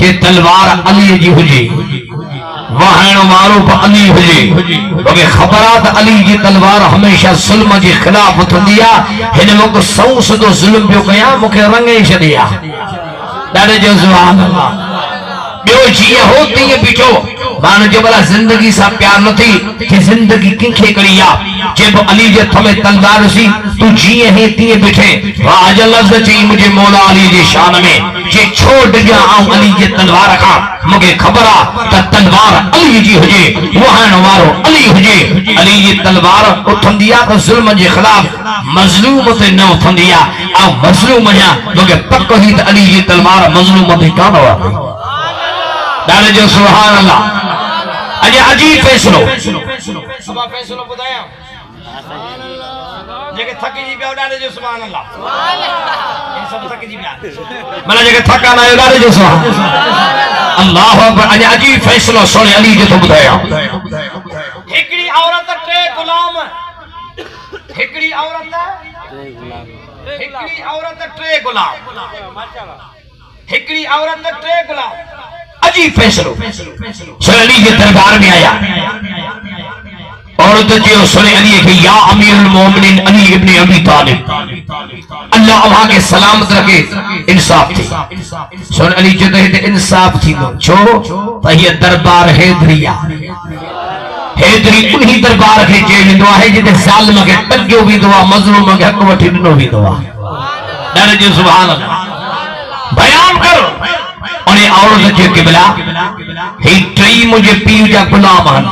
के तलवार अली जी हुजे वहां मारूफ अली हुजे तोखे खबर आहे त अली जी तलवार हमेशा ज़ुल्म जे खिलाफ थींदी आहे हिन मूंखे सौ सदो ज़ुल्म पियो कयां मूंखे रंग ई छॾिया ॾाढे जो सुभान अल्लाह ॿियो जीअं हो तीअं बीठो माण्हू जो भला जिंदगी सां प्यार न थी कि जिंदगी कंहिंखे कड़ी आहे जब अली जे हथ में तलवार सी तू जीअं हे तीअं बीठे वाज लफ्ज़ चई मुंहिंजे मौला अली जी शान में जे छो डिॼा आऊं अली जे तलवार खां मूंखे ख़बर आहे त तलवार अली जी हुजे वहाण वारो अली हुजे अली जी तलवार उथंदी आहे त ज़ुल्म जे ख़िलाफ़ मज़लूम ते न उथंदी आहे ऐं मज़लूम आहियां मूंखे पक हुई त अली जी तलवार मज़लूम ते कान वारंदी ॾाढे जो सुभान अल्लाह अॼु अजीब फैसलो फैसलो ॿुधायां जेके थकी जी पिया उडारे जो सुभान अल्लाह ये सब थकी जी पिया माना जेके थका ना उडारे जो सुभान अल्लाह अकबर अने अजीब फैसलो सोने अली जो तो बुधाया हिकड़ी औरत टे गुलाम हिकड़ी औरत टे गुलाम हिकड़ी औरत टे गुलाम अजीब फैसलो सोने अली के दरबार में आया औरत जो सुने अली के या अमीरुल मोमिनीन अली इब्ने अबी तालिब अल्लाह वहां के सलामत रखे इंसाफ थी सुने अली जो ते इंसाफ थी छो त ये दरबार हैदरिया हैदरी उन्हीं दरबार के जे विंदो है जिते जालिम के तंगियो विंदो मजलूम के हक वठी दिनो विंदो डर जो सुभान अल्लाह बयान कर और औरत जो किबला ही ट्री मुझे पीर जा गुलाम हन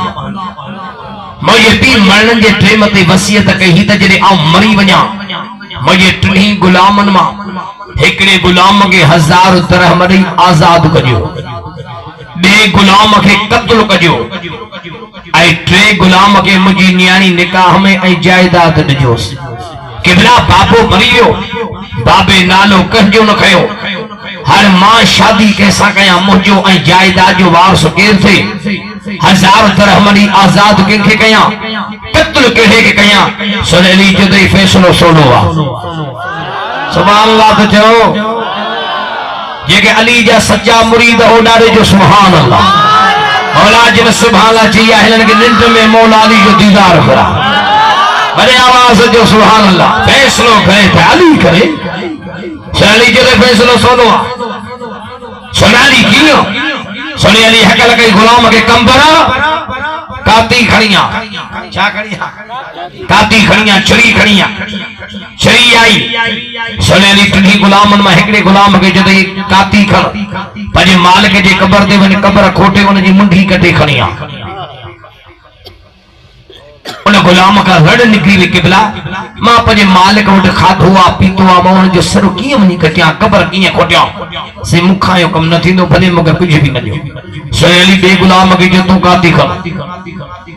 मुझे पी मरण जे टे मते वसियत कही त जडे आ मरी वञा मुझे टिनी गुलामन मा हिकड़े गुलाम के 1000 दिरहम ॾेई आजाद कजो बे गुलाम के कत्ल कजो ऐ टे गुलाम के मुझी नियाणी निकाह में ऐ जायदाद ॾिजोस किबला बाबो मरी वियो बाबे नालो कहजो न खयो हर मां शादी कैसा कया मुझो ऐ जायदाद जो वारस केर थे 1000 दिरहम ॾेई आजाद कंखे कया कत्ल केड़े के कया सुने अली जो दई फैसलो सोनो आ सुभान अल्लाह तो चओ जेके अली जा सच्चा मुरीद हो डारे जो सुभान अल्लाह मौला जन सुभान अल्लाह चाहिए हिनन के निंद में मौला अली जो दीदार करा बड़े आवाज जो सुभान अल्लाह फैसलो करे थे अली करे अली जो दई फैसलो सोनो आ सुने अली कियो सुने अली हकल के गुलाम के कंबरा काती खड़िया क्या खड़िया काती खड़िया छरी खड़िया छरी आई सुने अली टिनी गुलामन में हिकड़े गुलाम के जदे काती खड़ पंहिंजे मालिक जे कबर ते वञी कबर खोटे उन जी मुंडी कटे खड़िया उन गुलाम का रड़ निकरी वे किबला मां पंहिंजे मालिक वटि खाधो आ पीतो आ मां उन जो सर कीअं वञी कटिया कबर कीअं खोटिया से मुखा जो कम न थींदो भले मूंखे कुझु बि न ॾियो सुने अली बे गुलाम के जो तू काती खड़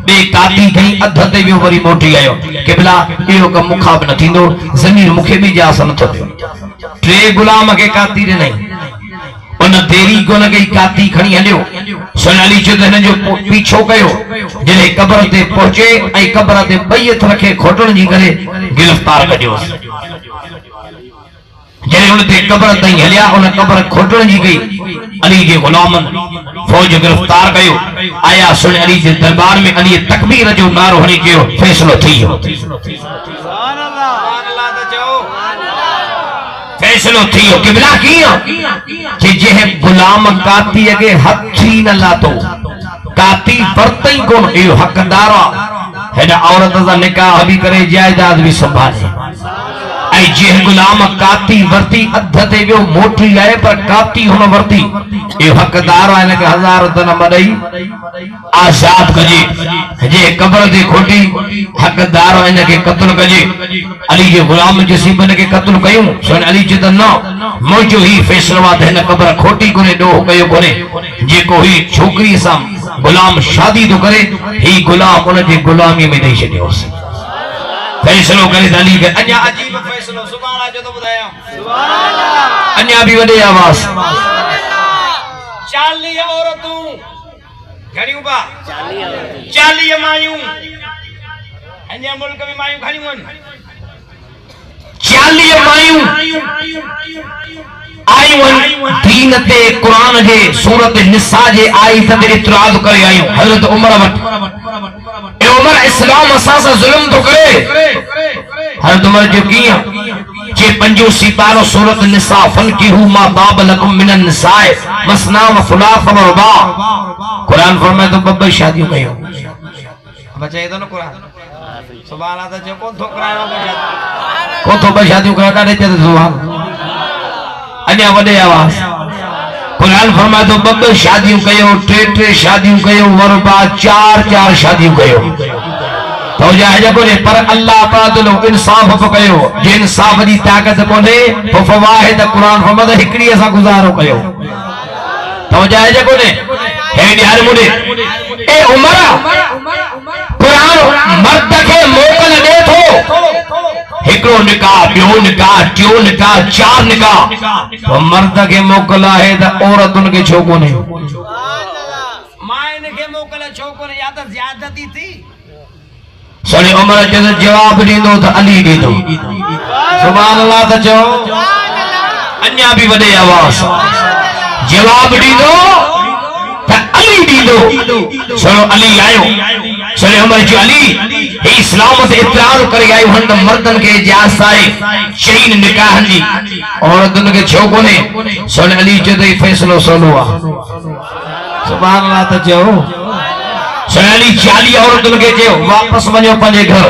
बे काती खई अध ते वियो वरी मोटी आयो किबला इहो कम मुखा बि न थींदो ज़मीर मूंखे बि इजाज़त नथो ॾियो टे गुलाम के काती ॾिनई उन देरी कोन गई काती खणी हलियो सुने अली जो हिन जो पीछो कयो जॾहिं कबर ते पहुचे ऐं कबर ते बैयत रखे खोटण जी करे गिरफ्तार कयो जॾहिं उन ते कबर ताईं हलिया उन कबर खोटण जी गई अली जे गुलामन फौज गिरफ्तार कयो आया सुने अली जे दरबार में अली तकबीर जो नारो हणी कयो फैसलो थी वियो सुभान अल्लाह तो चओ फैसलो थी वियो किबला कीअं कि जे गुलाम काती अगे हथी न लातो काती परतई कोन इहो हकदार हेड औरत सा निकाह भी करे जायदाद भी संभाले ऐ जे गुलाम काती वरती अध ते वियो मोटी आए पर काती हुन वरती इहो हकदार आहे न के 1000 दिरहम ॾेई आजाद कजे जे कबर ते खोटी हकदार आहे न के कत्ल कजे अली जे गुलाम जे सिबन के कत्ल कयूं सुन अली जे त न मुझो ही फैसलो आहे न कबर खोटी कोने डो कयो कोने जेको ही छोकरी सा गुलाम शादी तो करे ही गुलाम उन जे गुलामी में दई छडियोस फैसलो करे अली के अन्या अजीब फैसलो सुभान अल्लाह जो तो बुधाया सुभान अल्लाह अन्या भी वडे आवाज सुभान अल्लाह 40 औरतों घणियूं बा 40 मायूं अन्या मुल्क में मायूं घणियूं 40 मायूं आयूं दीन ते कुरान जे सूरत निसा जे आई त इतराज करे आयूं हजरत उमर वट ए उमर इस्लाम असा सा जुल्म तो करे हजरत उमर जो किया जे पंजो सितारो सूरत निसा फन की हु मा बाब लकुम मिनन निसाए मसना व फुलाफ व रुबा कुरान फरमाए तो बब्बे शादियों कयो बचाए तो न कुरान सुभान अल्लाह जो को तो करायो को तो शादियों करा काडे ते सुभान अन्या वडे आवाज कुरान फरमाए तो बब्बे शादियों कयो टे शादियों कयो वरबा 4 शादियों कयो तो जाए कोने पर अल्लाह तादलो इंसाफ कयो जे इंसाफ दी ताकत कोने तो फवाहिद कुरान फरमाए हिकड़ी असा गुजारो कयो तो जाए कोने हे यार मुडे ए उमर कुरान मर्द के मोकल दे निकाह ॿियो निकाह टियों निकाह 4 निकाह तो मर्द के मोकल है तो औरतुन के छो कोने माइन के मोकल छो कोने या तो ज्यादती थी सने उमर जद जवाब दींदो तो अली दींदो सुभान अल्लाह तो चो अन्या भी वडे आवाज जवाब दींदो तो अली दींदो सनो अली आयो सने उमर जो अली हे इस्लाम से इतराज करे आयो हंद मर्दन के इजाजत आहे चईन निकाह जी औरतन के छो कोने सने अली जद फैसलो सोलो आ सुभान अल्लाह तो चो सयाली 40 औरतुन के चयो वापस वञो पंहिंजे घर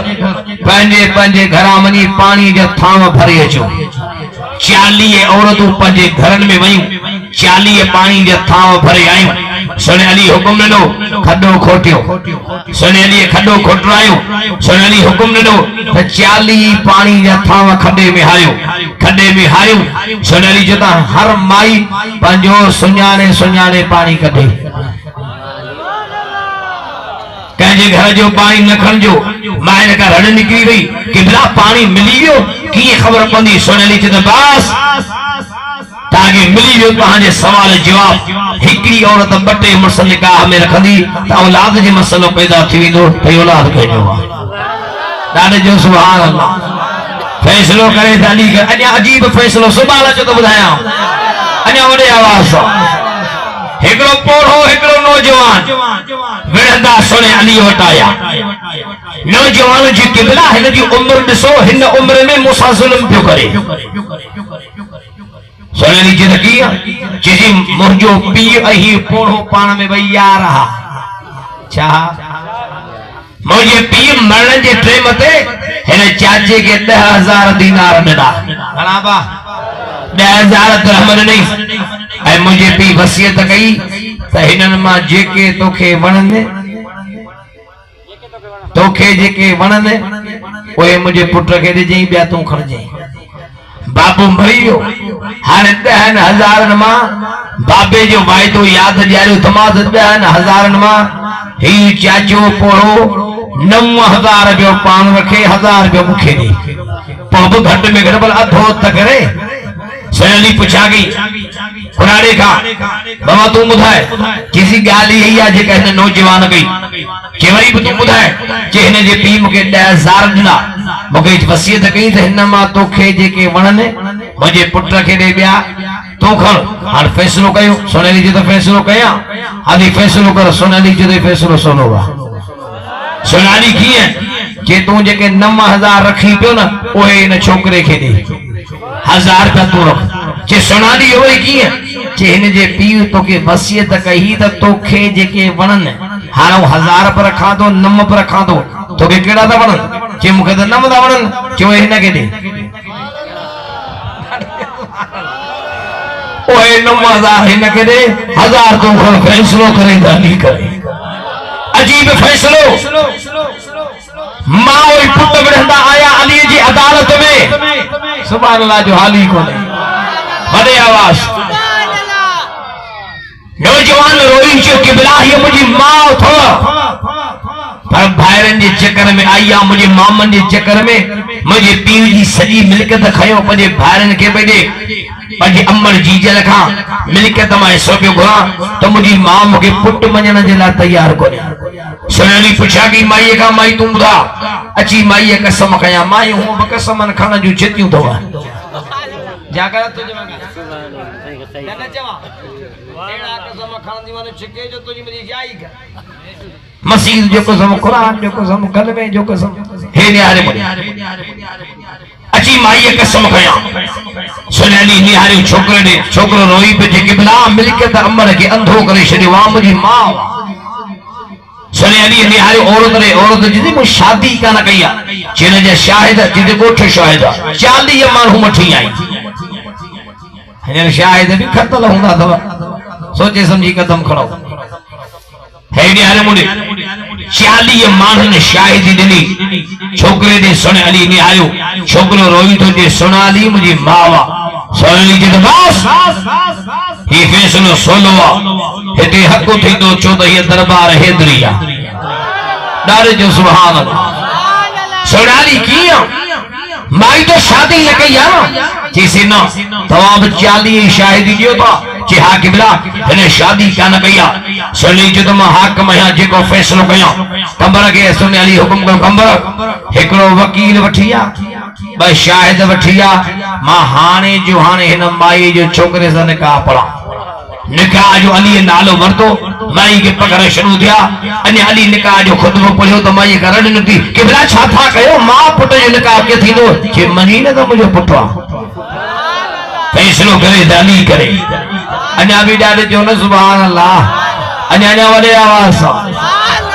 पंहिंजे घरां वञी पाणी जा थाम भरे अचो 40 औरतूं पंहिंजे घरनि में वयूं 40 पाणी जा थाम भरे आयूं सने अली हुकुम ॾिनो खॾो खोटियो सने अली खॾो खोटरायो सने अली हुकुम ॾिनो त 40 पाणी जा थाम खॾे में हारियो सने अली जता हर माई पंहिंजो सुञाणे पाणी कढे कंहिंजे घर जो पानी न खणजो माइन का रड़ निकरी गई किबला पानी मिली वियो कीअं ख़बर पवंदी सोनली चए बस ताकि मिली वियो तव्हांजे सवाल जवाब हिकड़ी औरत 2 मुड़स निकाह में रखंदी त औलाद जो मसलो पैदा थी वेंदो भई औलाद कंहिंजो आहे ॾाढे जो सुभान अल्लाह फैसलो करे अली अञा अजीब फैसलो सुभाणे अचो तो ॿुधायां अञा वॾे आवाज़ सां हिकड़ो पोढ़ो हिकड़ो नौजवान विढ़ंदा सोने अली वटि आया नौजवान जी किबला हिन जी उम्र ॾिसो हिन उम्र में मूंसां ज़ुल्म पियो करे सोने अली जी जी मुंहिंजो पीउ ऐं पोढ़ो पाण में भई यार हा छा मुंहिंजे पीउ मरण जे टाइम ते हिन चाचे खे 10,000 दीनार ॾिना घणा बा 10,000 दिरहम ॾिनई ऐं मुंहिंजे पीउ वसियत कई त हिननि मां जेके तोखे वणनि उहे मुंहिंजे पुट खे ॾिजई ॿिया तूं खणजई बाबू मरी वियो हाणे 10,000 मां बाबे जो वाइदो यादि ॾियारियो तमाम 10,000 मां ही चाचो पोड़ो 9,000 रुपयो पाण रखे 1,000 रुपयो मूंखे ॾे पोइ बि घटि में घटि भला अधो त करे सयाली पुछा गई पुराणे का बाबा तू बुधाए किसी गाली है या जे कहने नौजवान गई के वरी तू बुधाए जे हिन जे पी मुके 10,000 दिना मुके वसियत कई त हिन मा तोखे जेके वणने मुझे पुट खे दे बिया तू खण हां फैसलो कयो सोनाली जी तो फैसलो कया आदि फैसलो कर सोनाली जी तो फैसलो सोनो वा सोनाली की है के तू जेके 9,000 रखी पियो न ओए इन छोकरे खे दे 1,000 रुपया तू रख जे सोनाली ओए की है जे हिन जे पीउ तोखे वसियत कही त तोखे जेके वणन हाणे 1,000 पर रखा तो 9 पर रखा तो तोखे केड़ा था वणन जे मुखे त 9 था वणन जे हिन खे दे ओए 9,000 हिन खे दे 1,000 तू फैसलो करे दानी करे अजीब फैसलो मां और पुट विढ़ंदा आया अली जी अदालत में सुभान अल्लाह जो हाली कोने बड़े आवाज नौजवान रोई जो किबला ये मुझी मां थो पर भाइरन जे चक्कर में आया मुझे मामन जे चक्कर में मुझे पीउ जी सजी मिल्कियत खयो पंजे भाइरन के बेडे पंजे अम्मर जीजल खां मिल्कियत मां हिस्सो पियो घुरा तो मुझी मां मुके पुट मञण जे लाइ तैयार कोने सोनाली पुछा की माई का माई तू बुधा अची माई कसम कया माई हूं कसमन खण जो चितियूं तो जागर तुझे न चवा एड़ा कसम खण दी माने छिके जो तुझी मेरी जाई का मसीह जो कसम कुरान जो कसम कलमे जो कसम हे निहारे अची माई कसम कया सोनाली निहारे छोकरो रोई पे जे किबला मिल्कियत अमर के अंधो करे छडियो वा मुजी मां सोनाली निहारे औरत जिदी मु शादी का न कया जिन जे शाहिद जिदे गोठ शाहिद 40 मानू मठी आई हिन शाहिद भी खतल हुंदा दवा सोचे समझी कदम खड़ो है निहारे मुडे 40 मानू ने शाहिदी दिनी छोकरे ने सोनाली निहारो छोकरो रोई तो जे सोनाली मुजी मावा सोनाली जे बस ही फैसलो सोलवा हेते हक थी तो 14 दरबार हैदरिया दारे जो सुभान अल्लाह सोनाली किया माई तो शादी न कई चीसी न तवाब 40 शाहिदी दियो तो चे हा किबला ने शादी क्या न कया सली जो तुम हाकम या जेको फैसलो कया कंबर के सुने अली हुकुम को कंबर एकड़ो वकील वठिया ब शाहिद वठिया मां हाने जो हाने हिन माई जो छोकरे से निकाह पड़ा निकाह जो अली नालो वरतो माई के पकड़ शुरू थिया अने अली निकाह जो खुतबो पढ़ियो तो माई करड़ नथी किबला छा था कयो मां पुट जो निकाह के थींदो के मनी न तो मुझे पुटवा फैसलो करे अली करे अने भी डाले जो न सुभान अल्लाह अने वडे आवाज सा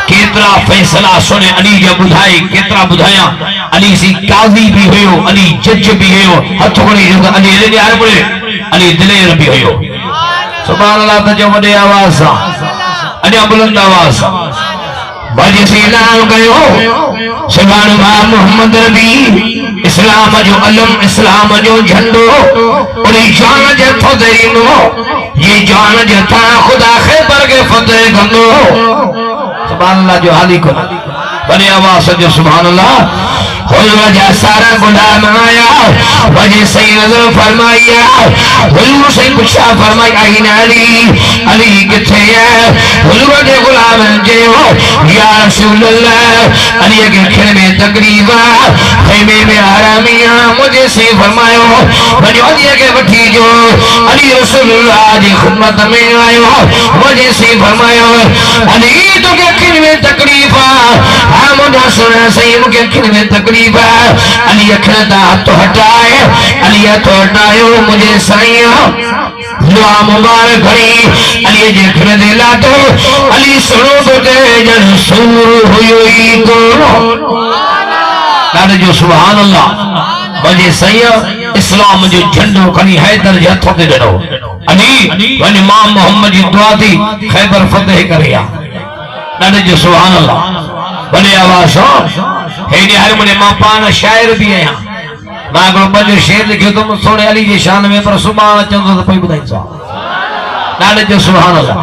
केतरा फैसला सुने अली जो बुधाई केतरा बुधाया अली सी काजी भी हुयो अली जज भी हुयो हथ खणी जो अली ले यार बोले अली दिलेर भी हुयो सुभान अल्लाह तजो वडे आवाज सा अने बुलंद आवाज सा बाजी से ऐलान कयो सुभान अल्लाह मोहम्मद नबी इस्लाम जो अलम इस्लाम जो झंडो और जान जे फदैनो ये जान जे था खुदा खैबर के फतेह गंदो सुभान अल्लाह जो हाली को बड़े आवाज से सुभान अल्लाह हुजूर जा सारा गुलाम आया वजह सही नजर फरमाया हुजूर से पूछा फरमाया आइन अली किथे है हुजूर दे गुलाम जे या रसूल अल्लाह अली के खेल में तकरीबा खेमे में आरामिया मुझे से फरमायो वजह अली के वठी जो अली रसूलुल्लाह दी खिदमत में आयो मुझे से फरमायो अली तो के खेल में तकरीबा हां मुझे सुना सही मुझे खेल में तकरीबा अली अखरदा तो हटाए अली तो हटायो मुझे साईया दुआ मुबारक घड़ी अली जे खर दिला तो अली सुनो तो ते जन सूर हुई तो दादा जो सुभान अल्लाह मुझे साईया इस्लाम जो झंडो खणी हैदर जे हथों ते ॾिनो अली वने मां मोहम्मद जी दुआ थी खैबर फतेह करिया दादा जो सुभान अल्लाह बड़े आवाज हे हर मुने मां पान शायर भी आया मां को बजो शेर लिखियो तुम सोने अली जी शान में पर सुभान चंदो तो कोई बुधाई सा नाले जो सुभान अल्लाह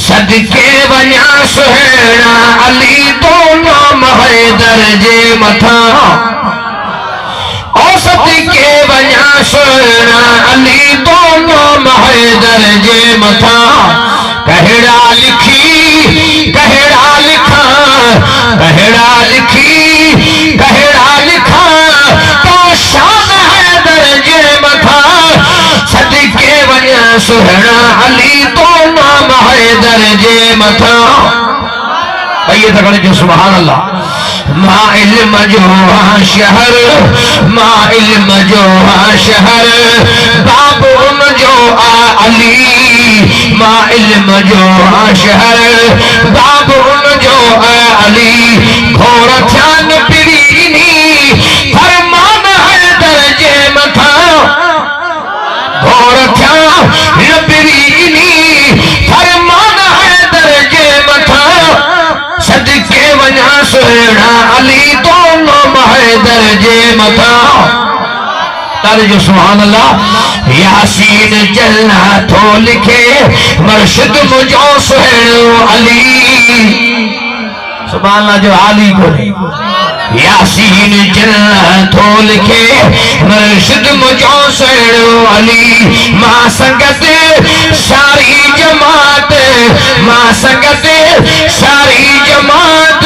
सदके वन्या सुहेना अली दोनों महैदर जे मथा ओ सदके वन्या सुहेना अली दोनों महैदर जे मथा कहड़ा लिखी कहड़ा लिखा कहड़ा लिखी कहड़ा लिखा तो शान है दर्जे मथा सदके वन्या सुहना अली तो नाम है दर्जे मथा ये तक जो सुभान अल्लाह मा इल्म जो शहर मा इल्म जो शहर बाबुन जो अली मा इल्म जो शहर बाबुन जो अली घोर ध्यान पिरीनी फरमान है दर्जे मथा घोर ध्यान पिरीनी फरमान है दर्जे मथा सदके वन्या सुहेड़ा अली दोनों महे दर्जे मथा तारे जो सुभान अल्लाह यासीन जलना तो लिखे मर्शिद मुझो सुहेड़ो अली सुभान अल्लाह जो आली को यासीन जलना तो लिखे मर्शिद मुझो सुहेड़ो अली मां संगत सारी जमात मां संगत सारी जमात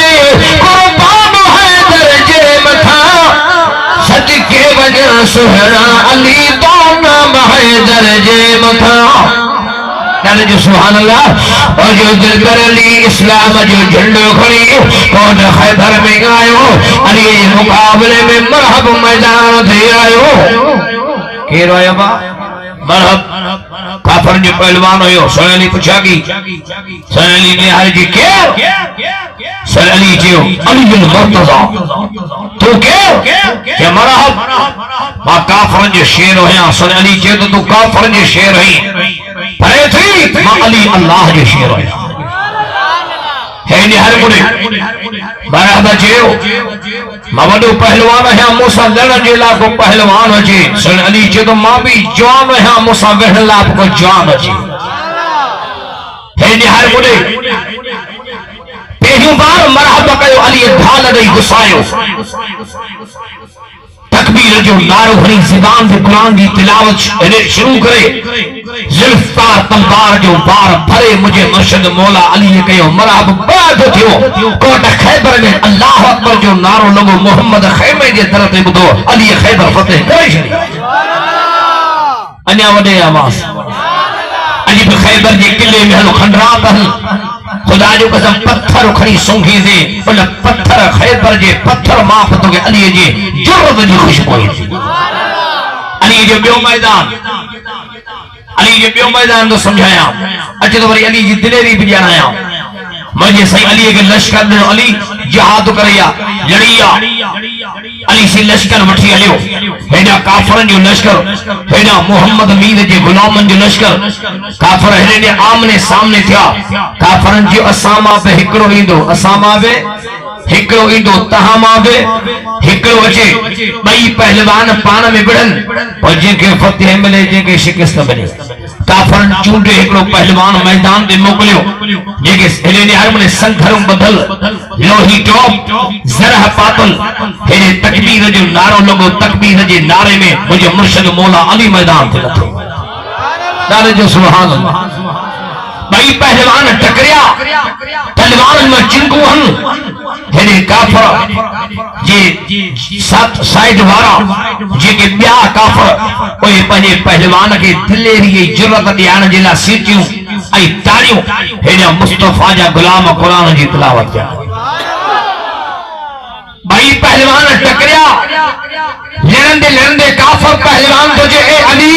कुर्बान है दर्जे मथा सदके वन्या सुहरा अली दोनों महे दर्जे मथा नाले जो सुभान अल्लाह और जो दिलबर अली इस्लाम जो झंडो खड़ी कौन खैबर में आयो अली मुकाबले में मरहब मैदान थे आयो के रोया बा मरहब काफर जो पहलवान हो सैली पूछा की सैली ने हर जी के सैली जो अली बिन मुर्तजा तू के मरहब मा काफर जो शेर हो सैली जे तो तू काफर जो शेर है परे थी मा अली अल्लाह जो शेर है ने हर मुने मरहब जो मां वडो पहलवान है मूसा लड़न जे ला को पहलवान अचे सन अली जे तो मां भी जवान है मूसा वेहण ला को जवान अचे हे ने हर मुने पहियों बार मरहब कयो अली ढाल दई गुसायो जो नारो खणी ज़बान से कुरान की तिलावत शुरू करे ज़ुल्फ़ार तलवार जो बार भरे मुझे मुर्शिद मौला अली कयो मराब बाद थियो कोट खैबर में अल्लाह अकबर जो नारो लॻो मोहम्मद खैमे जे दर ते ॿुधो अली खैबर फतेह करे छॾी अञा वॾे आवाज़ अली बि खैबर जे किले में हलो खंडरात हल खुदा जो कसम पत्थर खणी सूंघी से उन पत्थर खैबर जे पत्थर मां पतो के अली जे जुर्रत जी खुशबू थी अली जो ॿियो मैदान अली जो ॿियो मैदान तो समझाया अचे तो वरी अली जी दिलेरी भी ॼाणाया मुझे सही अली के लश्कर ॾिनो अली जिहाद करिया लड़िया अली से लश्कर वठी हलियो हेॾा काफरन जो लश्कर हेॾा मोहम्मद मीर जे गुलामन जो लश्कर काफर हेॾे आमने सामने थिया काफरन जो असामा पे हिकड़ो ईंदो असामा पे हिकड़ो ईंदो तहां मां बि हिकड़ो अचे ॿई पहलवान पाण में विढ़न और जंहिंखे फतेह मिले जंहिंखे शिकस्त मिले काफरन चूंडे हिकड़ो पहलवान मैदान ते मोकिलियो जेके हेॾे हर मने संखरूं बदल लोही टॉप ज़रह पातल हेॾे तकबीर जो नारो लॻो तकबीर जे नारे में मुंहिंजो मुर्शिद मौला अली मैदान ते लथो नारे जो सुभान अल्लाह ॿई पहलवान टकरिया तलवारन में चिंकू हन हेॾे काफर जे साइड वारा जेके ॿिया काफर उहे पंहिंजे पहलवान खे दिलेरी जुर्रत ॾियारण जे लाइ सीटियूं ऐं ताड़ियूं हेॾा मुस्तफ़ा जा गुलाम क़ुरान जी तिलावत कया ॿई पहलवान टकरिया लड़ंदे काफर पहलवान तो जे ए अली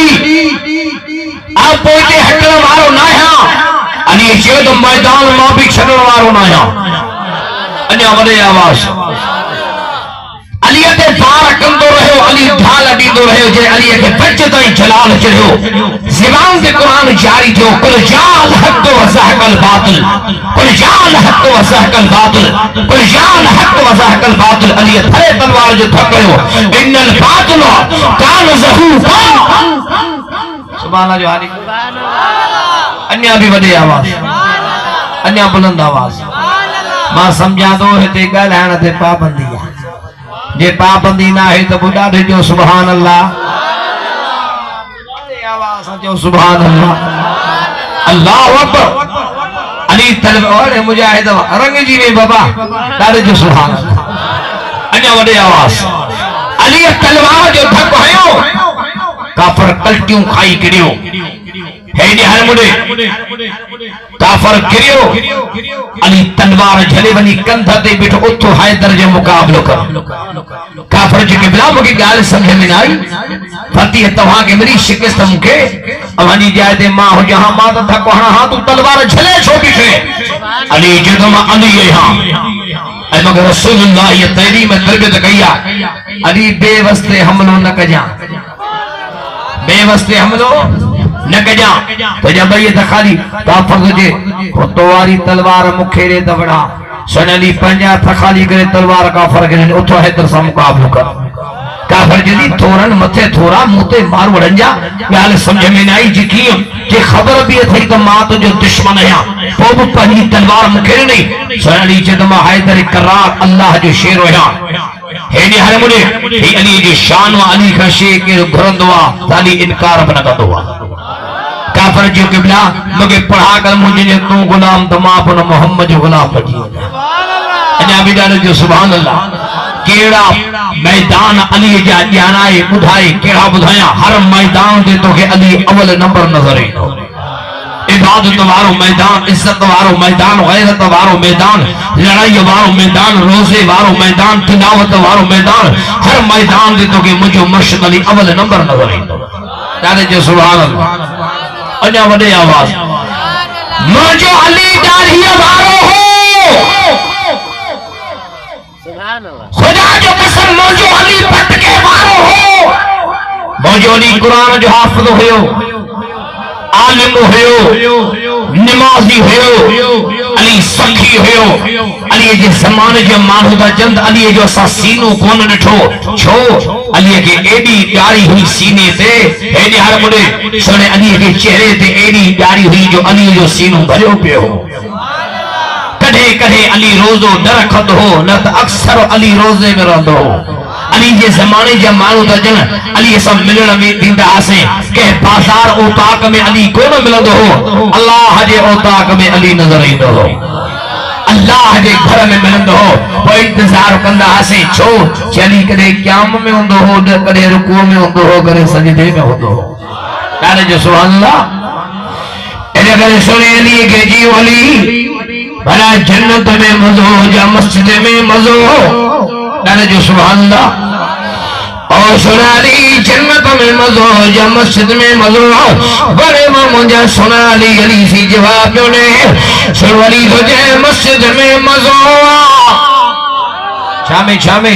आप पोइते हटण वारो न आहियां अली चयो तो मैदान मां भी छॾण वारो न आहियां अञा वॾे आवाज़ अली ते पार कंदो रहियो अली ढाल ॾींदो रहियो जे अली खे बच ताईं जलाल चढ़ियो ज़बान ते कुरान जारी थियो कुल जाल हक़ व ज़हक़ल बातिल कुल जाल हक़ व ज़हक़ल बातिल कुल जाल हक़ व ज़हक़ल बातिल अली थरे तलवार जो थकयो इन्नल बातिल कान ज़हूक़ा सुभान अल्लाह जो हाली अन्या भी वॾे आवाज़ अन्या बुलंद आवाज़ मां समझा तो हिते ॻाल्हाइण ते पाबंदी आहे जे पाबंदी ना है तो बुढ़ा जो सुभान अल्लाह आवाज़ जो सुभान अल्लाह अल्लाह अकबर अली तलवार मुजाहिद रंग जी में बाबा दादे जो सुभान अल्लाह अन्या वॾे आवाज़ अली तलवार जो धक हयो काफर कल्टियूं खाई किरियो हेॾे हर मुड़े काफर किरियो अली तलवार झले वञी कंध ते बीठो उथो हैदर जो मुकाबलो कर काफर जेके बिला मूंखे ॻाल्हि सम्झ में न आई फतेह तव्हां खे मिली शिकस्त मूंखे अवांजी जाइ ते मां हुजां मां त थको हणा हा तूं तलवार झले छो बीठे अली जदों मां अली आहियां ऐं मगर रसूलुल्लाह ये तहरीम तरबियत कई आहे अली बेवस्ते हमलो न कजां बेवस्ते हमलो न कजा तो जब ये खाली काफर जे तो वारी तलवार मुखे रे दवड़ा सनली पंजा थखाली करे तलवार काफर के उठो हैदर सा मुकाबलो कर काफर जदी थोरन मथे थोरा मुते मार वड़ंजा गाल समझ में न आई जी के खबर भी थई तो मां तो जो दुश्मन है वो भी पहली तलवार मुखे नहीं सनली जद मा हैदर करार अल्लाह जो शेर होया हेडी हर मुने ही अली जी शान व अली का शेर के घरंदो ताली इनकार न कंदो काफर जो किबला मगे पढ़ा कर मुझे तू गुलाम तमाम न मोहम्मद जो गुलाम बची अञा भी ॾाढो जो सुभान अल्लाह केड़ा मैदान अली जा ॼाणाए ॿुधाए केड़ा ॿुधाया हर मैदान ते तोखे अली अवल नंबर नजर ईंदो इबादत वारो मैदान इज्जत वारो मैदान गैरत वारो मैदान लड़ाई वारो मैदान रोजे वारो मैदान तिलावत वारो मैदान हर मैदान ते तोखे मुझो मुर्शिद अली अवल नंबर नजर ईंदो ॾाढो जो सुभान अल्लाह अञा वॾे आवाज़ मुझो अली दाढ़ी वारो हो खुदा जो कसम मुझो अली पटके वारो हो मुझो अली कुरान जो हाफिज़ हुयो आलिम हुयो नमाज़ी हुयो अली सखी हुयो अली जे ज़माने जो मानू दा जंद अली जो असां सीनो कोन ॾिठो छो अली के एडी ॾाढ़ी हुई सीने ते हेॾे हर मुड़े सोने अली के चेहरे ते एडी ॾाढ़ी हुई जो अली जो सीनो भरियो पियो कॾहिं कॾहिं अली रोज़ो न रखंदो हो न त अक्सर अली रोज़े में रहंदो हो अली जे ज़माने जा माण्हू त जन अली सां मिलण में दींदा आसे के बाजार औताक में अली कोन मिलंदो हो अल्लाह जे औताक में अली नजर ईंदो हो अल्लाह जे घर में मिलंदो हो वो इंतजार कंदा आसे छो चली कदे क़याम में हुंदो हो कदे रुकू में हुंदो हो कदे सजदे में हुंदो हो तारे जो सुभान अल्लाह एने करे सुने अली के जी अली भला जन्नत में मजो या मस्जिद में मजो तारे जो सुभान अल्लाह और सुनाली जन्नत में मजो या मस्जिद में मजो बड़े मुझे सुनाली अली सी जवाब ने सुनवाली तुझे मस्जिद में मजो शामे शामे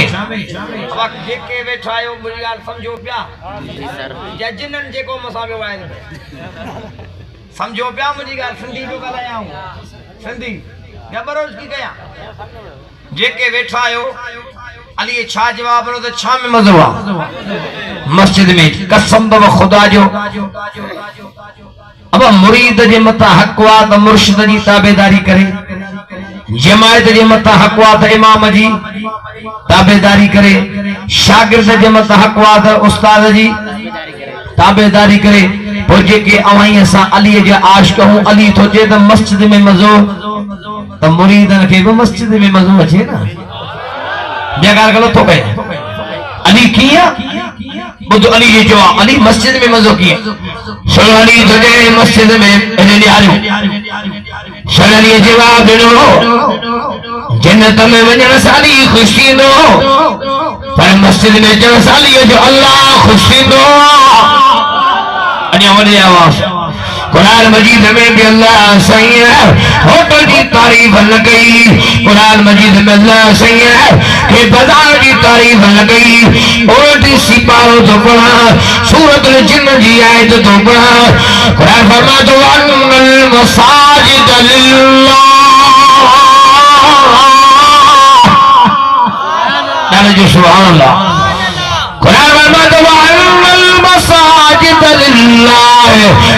जेके वेठा आयो मुझी गाल समझो पिया या जिनन जेको मसाबे वाए समझो पिया मुझी गाल सिंधी जो ॻाल्हायां सिंधी जबरोज की कया जेके वेठा आयो अली छा जवाब नो तो छा में मजो आ मस्जिद में कसम ब खुदा जो अब मुरीद जे मता हक वा त मुर्शिद जी ताबेदारी करे जमायत जे मता हक वा त इमाम जी ताबेदारी करे शागिर्द जे मता हक वा त उस्ताद जी ताबेदारी करे पोइ जेके अवाई असां अली जे आशिक हूं अली थो जे त मस्जिद में मजो त मुरीदन खे भी मस्जिद में मजो अचे ना ये गाल गलत हो गए अली किया बुध अली ये जो अली मस्जिद में मजो किया सुनो अली तुझे मस्जिद में इन्हें आयो सुनो अली जवाब दो जन्नत में वजन साली खुशी दो पर मस्जिद में जन साली जो अल्लाह खुशी दो अन्य वाली आवाज कुरान मजीद में भी अल्लाह सही है होटल की तारीफ लग गई कुरान मजीद में अल्लाह सही है कि बाजार की तारीफ लग गई और सिपारों तो पढ़ा सूरत जिन्न जी आयत तो पढ़ा कुरान फरमा तो अन्नल मसाजिद लिल्लाह नारे जो सुभान अल्लाह कुरान फरमा तो अन्नल मसाजिद लिल्लाह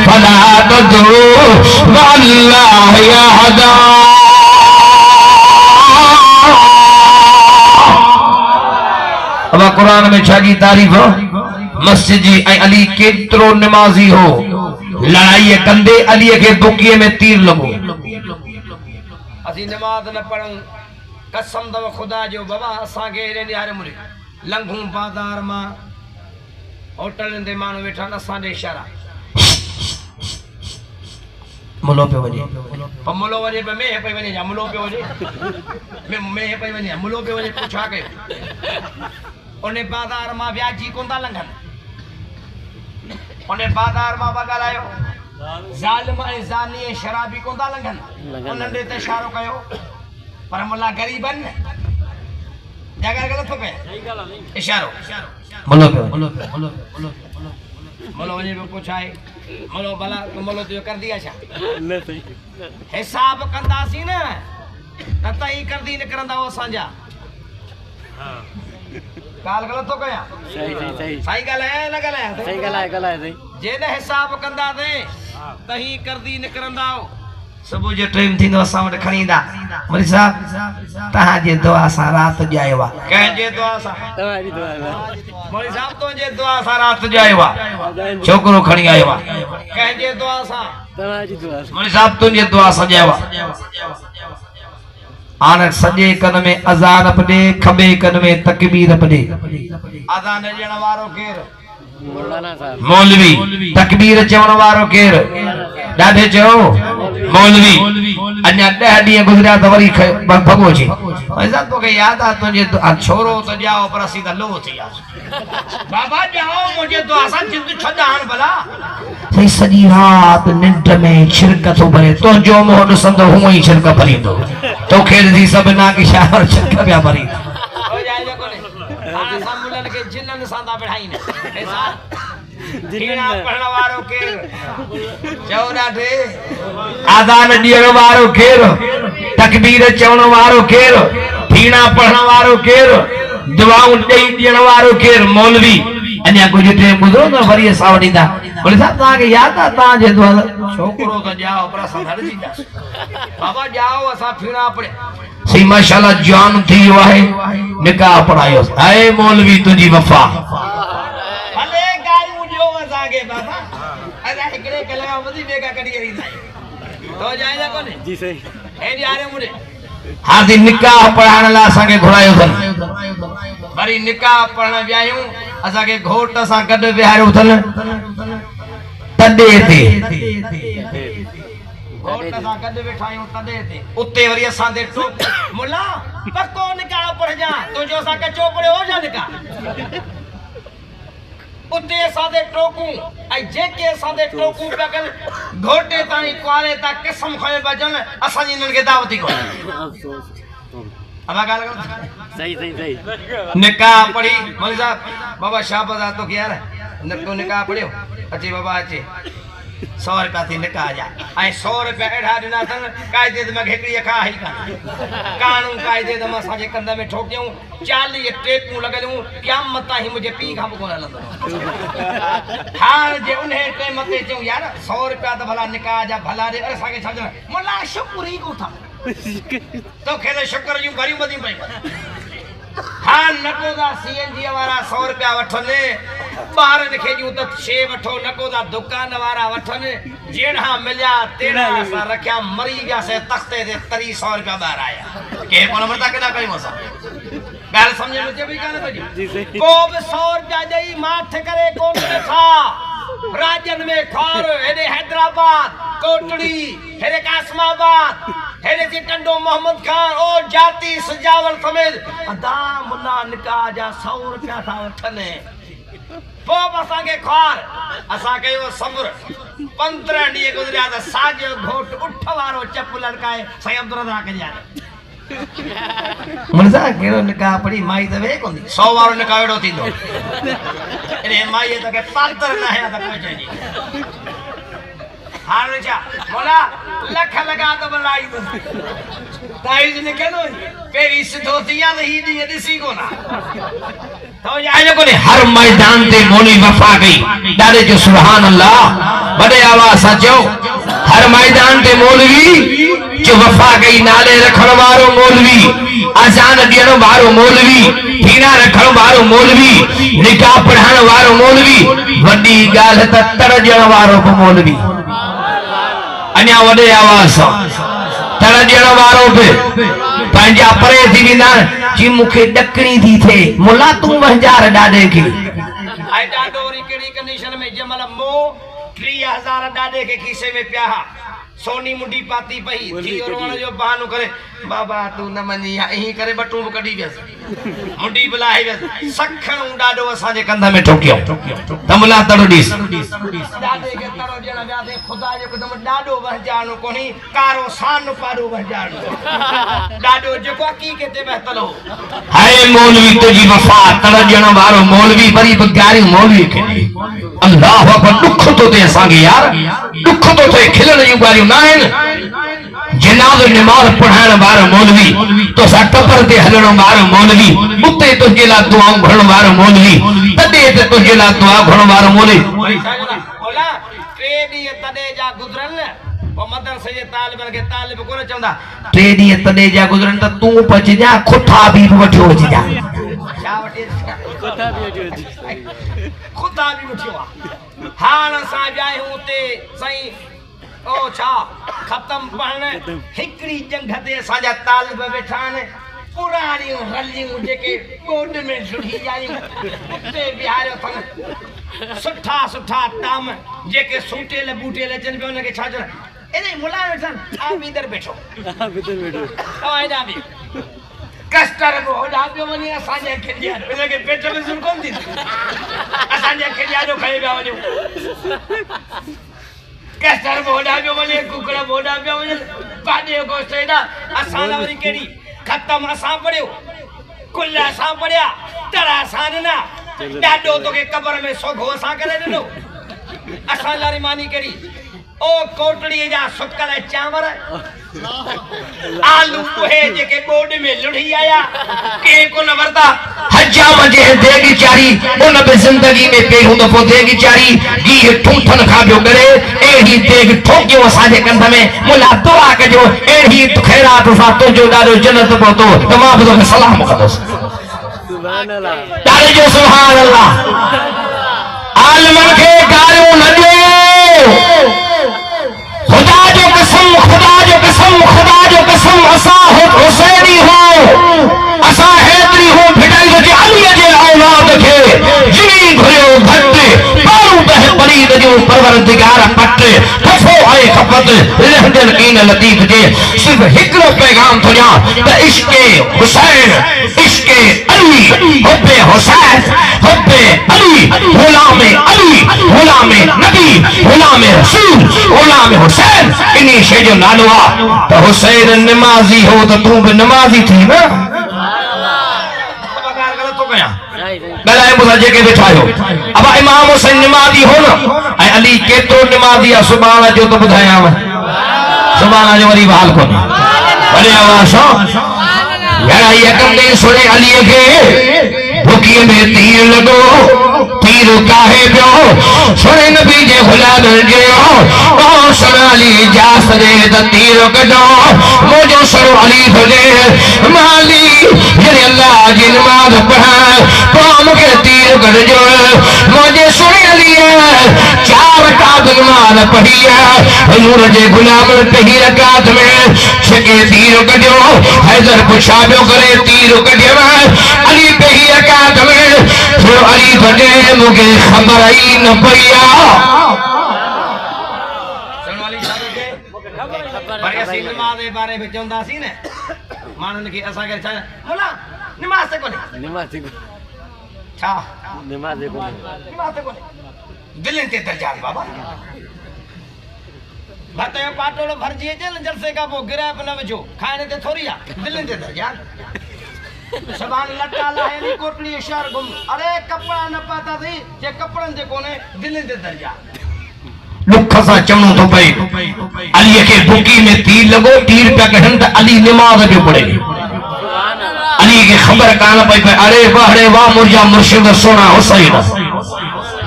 फला तदउ वल्लाह यहदा अब कुरान में छा जी तारीफ मस्जिद जी ऐं अली केतिरो नमाज़ी हो लड़ाई कंदे अली के बुकीअ में तीर लगो असी नमाज न पढ़ूं कसम दव खुदा जो बाबा असा के रे यार मुरे लंघूं बाजार मां होटल दे मानो वेठा न असा दे इशारा मुलो पे वजे मुलो वजे पे मैं पे वने मुलो पे वजे मैं पे वने मुलो पे वजे पूछा के ओने बाजार मां व्याजी कोंदा लंघन ओने बाजार मां बगालायो जालिम ऐं ज़ानी ऐं शराबी कोंदा लंघन उन्हनि ते इशारो कयो पर मुला गरीबन जगह गलत हो गया इशारो मुलो पे मुलो वने पे पूछाए मुलो भला तो मुलो तो कर दिया छा न सही हिसाब कंदासी न त तई कर दी न करंदा हो सांजा हां गाल गलत हो गया सही गाल है न गाल है सही जे न हिसाब कंदा दे तही कर दी न करंदा हो सुबह जो टाइम थी असां वटि खणी ईंदा मौलवी साहब तहां जे दुआ सां रात जायो वा कंहिंजे दुआ सां तव्हांजी दुआ सां मौलवी साहब तुंहिंजे दुआ सां रात जायो वा छोकरो खणी आयो वा कंहिंजे दुआ सां तव्हांजी दुआ सां मौलवी साहब तुंहिंजे दुआ सां जायो वा आन सजे कन में अज़ान पढ़े खबे कन में तकबीर पढ़े अज़ान ॾियण वारो केर मौलवी तकबीर चवण वारो केर ॾाढे चयो मौलवी अन्या 10 ॾींहं गुज़रिया त वरी भॻो अचे ऐसा तोखे याद आ तुंहिंजे छोरो त ॼाओ पर असीं त लो थी वियासीं बाबा ॼाओ मुंहिंजे दुआ सां जिंद छॾाण भला सही सॼी रात निंड में छिरक थो भरे तुंहिंजो मुंहुं ॾिसंदो हूअं ई छिरक भरींदो तोखे ॾिसी सभिना खे शावर छिरक पिया भरींदा जिन्नन सांदा बढ़ाई ने ऐसा जिन्ना पढ़ण वारो केर चौरा दे आज़ान ॾियण वारो केर तकबीर चवण वारो केर फीना पढ़ण वारो केर दुआऊं ॾेई ॾियण वारो केर मौलवी अन्या कुछ टाइम गुज़रो न वरी असां वॾींदा बोले साहब ता के याद आ ता जे द्वार छोकरो तो जाओ पर संधर जी जा बाबा जाओ असा फिरा पड़े सही माशाल्लाह जान थी वाहे निकाह पढ़ायो आए मौलवी तुझी वफा भले गायू जो असा के बाबा अरे एकड़े कलवा मदी बेगा कडी रही साईं तो जाएगा कोने जी सही ए जी आ रे मुरे हादी निकाह पढ़ाण ला संगे घुरायो थन वरी निकाह पढ़ण व्यायूं असा के घोट सा गड विहारो थन तडे ते घोट सा गड वेठायूं तडे ते उते वरी असा दे टोक मुला पक्को निकाह पढ़ जा तो जो सा के चोपड़े हो जा निकाह उते असा दे टोकू आई जेके असा दे टोकू पकल घोटे ताई क्वारे ता कसम खए बजन असा जी नन के दावती को अब गाल सही निकाह पढ़ी मौलवी साहब बाबा शाहबाज तो क्या है निकाह पढ़ियो अचे बाबा अचे 100 रुपया थी निकाह जा ऐं 100 रुपया एड़ा दिना थन कायदे में हेकड़ी खा ही कानून कायदे में असांजे कंध में ठोकियूं 40 टेपूं लगलियूं क़यामत ताईं मुंहिंजे पीउ खां कोन हलंदो हाणे जे उन टाइम ते चऊं यार 100 रुपया त भला निकाह जा भला ॾे असांखे छा चवणो मुला शुक्र ई कोन था तोखे त शुक्र जूं भरियूं ॿधियूं पयूं हाँ नकोदा सीएनजी वाला 100 रुपया वठने ॿारनि खे ॾियूं त शे वठो नकोदा दुकान वारा वठनि जेड़ा मिलिया तेड़ा असां रखिया मरी वियासीं तख़्ते ते तरी 100 रुपया ॿाहिरि आया के कोन वरता केॾा कयूं असां ॻाल्हि सम्झ में अचे पई कान पई को बि 100 रुपया ॾेई माठ करे कोन ॾिठा राज्यनि में खार हेॾे हैदराबाद कोटड़ी हेॾे कासमाबाद हेॾे जी टंडो मोहम्मद खान ओ जाती सजावल समेत अदा मुन्ना निकाह जा 100 रुपया था वठनि पोइ असांखे खार असां कयो सब्र 15 ॾींहं गुज़रिया त साॼो घोट उठ वारो चप लड़काए साईं अब्दुल रज़ाक जी मुर्जा केरो निकाह पढ़ी माई त वे कोनी 100 वारो निकाह एड़ो थींदो अरे माई त के पातर न है त कोई जी हाणे छा बोला लख लगा तो बलाई तो ताईज ने केनो पेरी सिधो थिया त ही दी दिसी कोना तो आयो कोने हर मैदान ते मौलवी वफा गई दादे जो सुभान अल्लाह बड़े आवाज सां चओ हर मैदान ते मौलवी जो वफा गई नाले रखण वारो मौलवी अजान ॾियण वारो मौलवी हीरा रखण वारो मौलवी निकाह पढ़ाइण वारो मौलवी वॾी ॻाल्हि त तरजण वारो बि मौलवी अञा वॾे आवाज सां तरजण वारो बि पंहिंजा परे थी वेंदा जी मूंखे ॾकणी थी थे मुला तूं वंजार ॾाॾे खे आई ॾाॾो वरी कहिड़ी कंडीशन में जमल मो 30,000 ॾाॾे खे खीसे में पिया सोनी मुंडी पाती पई थी रोण जो बहानो करे बाबा तू न मनी यही करे बटू कढी वियस मुंडी बुलाए वियस सखण ॾाॾो असांजे कंध में ठोकियो तमला तड़ो ॾिस ॾाॾे खे तड़ो ॾियण वियासीं ख़ुदा जो कदम ॾाॾो वहजानो कोन्हे कारो सान पाड़ो वहजानो ॾाॾो जेको हक़ीक़त ते बहतल हो हाय मौलवी तुझी वफा तड़ ॾियण वारो मौलवी वरी बि गारियूं मौलवी खे अल्लाह अकबर दुख तो ते असांखे यार दुख तो थे खिलण जूं ॻाल्हियूं न आहिनि जनाज़ नमाज़ पढ़ाइण वारो मौलवी तो सा टपर ते हलण वारो मौलवी उते तुझे ला दुआऊं घुरण वारो मौलवी तॾे ते तुझे ला दुआ घुरण वारो मौलवी बोला 3 ॾींहं तॾे जा गुज़रन पोइ मदरसे जे तालिबनि खे तालिब कोन चवंदा 3 ॾींहं तॾे जा गुज़रन त तूं पच जा खुथा बि वठियो अची जा छा वठी खुदा बि वठियो आहे हाणे असां वियायूं उते साईं ओ छा ख़त्म पढ़ण हिकड़ी जंग ते असांजा तालिब वेठा आहिनि पुराणियूं रलियूं जेके गोड में जुड़ी आयूं उते बिहारियो अथनि सुठा सुठा ताम जेके सूटेल बूटेल अचनि पियो उनखे छा चवनि एॾे मुला वेठनि आ बीदर बैठो हेॾा बि कस्टर बि होॾा पियो वञे असांजे खिलिया उनखे पेट में ज़ुल्म कोन थींदी असांजे खिलिया जो खणी पिया वञूं कस्टर बि होॾा पियो वञे कुकड़ बि होॾा पिया वञनि भाॼे जो गोश्त हेॾा असां लाइ वरी कहिड़ी ख़त्म असां पढ़ियो कुल असां पढ़िया तर असां ॾिना ॾाॾो तोखे क़बर में सोघो असां करे ॾिनो असां लाइ मानी कहिड़ी ओ कोटड़ीअ जा सुकल चांवर आलू पोहे जेके बोड में लुढ़ी आया के कोन वरता हजाम जे देगी चारी उन बि जिंदगी में पहिरियों दफ़ो देगी चारी घी ठूठन खां पियो करे अहिड़ी देग ठोकियो असांजे कंध में मुला दुआ कजो अहिड़ी ख़ैरात सां तुंहिंजो ॾाढो जन्नत पहुतो त मां बि तोखे सलाम कंदुसि ॾाढे जो सुभान अल्लाह आलमन के गालियों न ॾियो खुदा जो कसम खुदा जो कसम खुदा जो कसम असा हुसैनी हो असा हैदरी हो भिटाई जो अली जे औलाद के जिनी घुरियो घट पारू बह परीद जो परवरदिगार पट खफो आए खपत रहंदल कीन लतीफ जे सिर्फ हिकड़ो पैगाम थोड़ा त इश्के हुसैन इश्के अली हुब्बे हुसैन हुब्बे अली गुलामे अली गुलामे नबी गुलामे रसूल गुलामे हुसैन इन्हीं शे जो नालो आ त हुसैन नमाजी हो त तू भी नमाजी थी ना गलाए मुसा जेके बैठा हो अब इमाम हुसैन नमाजी हो न ऐं अली केतो नमाजी आ सुभान जो तो बुधाया सुभान जो वरी हाल कोने अरे आवाज यार यकम दिन सुने अली के भुकी में तीर लगो तीर काहे पियो सुने नबी जे गुलाम जे ओ सुनाली जास दे त तीर कढो मुझो सर अली भजे माली ये अल्लाह जी नमाज पढ़ा कौम के तीर कढो मुझे सुने अली चार रकात नमाज पढ़ी हजूर जे गुलाम पहली रकात में छके तीर कढो हैदर पुछा पियो करे तीर कढियो अली पहली रकात में फिर अली भजे मुझे खबर आई न पईया नमाज जे बारे में चवंदा सी न माण्हुनि खे असांखे छा मोला नमाज ते कोन्हे छा नमाज ते कोन्हे दिलनि ते दर्जात बाबा भत जो पाटोड़ो भरिजी अचे न जलसे खां पोइ गिराइप न विझो खाइण ते थोरी आहे दिलनि ते दर्जात सबान लटा लाहे कोटली शहर घुम अरे कपड़ा न पाता थी जे कपड़न जे कोने दिलनि ते दर्जात दुख सा चवणो तो पए अली के बुकी में तीर लगो तीर पे कढन त अली नमाज जो पढ़े अली के खबर कान पई पे अरे वाह मुर्जा मुर्शिद सोना हुसैन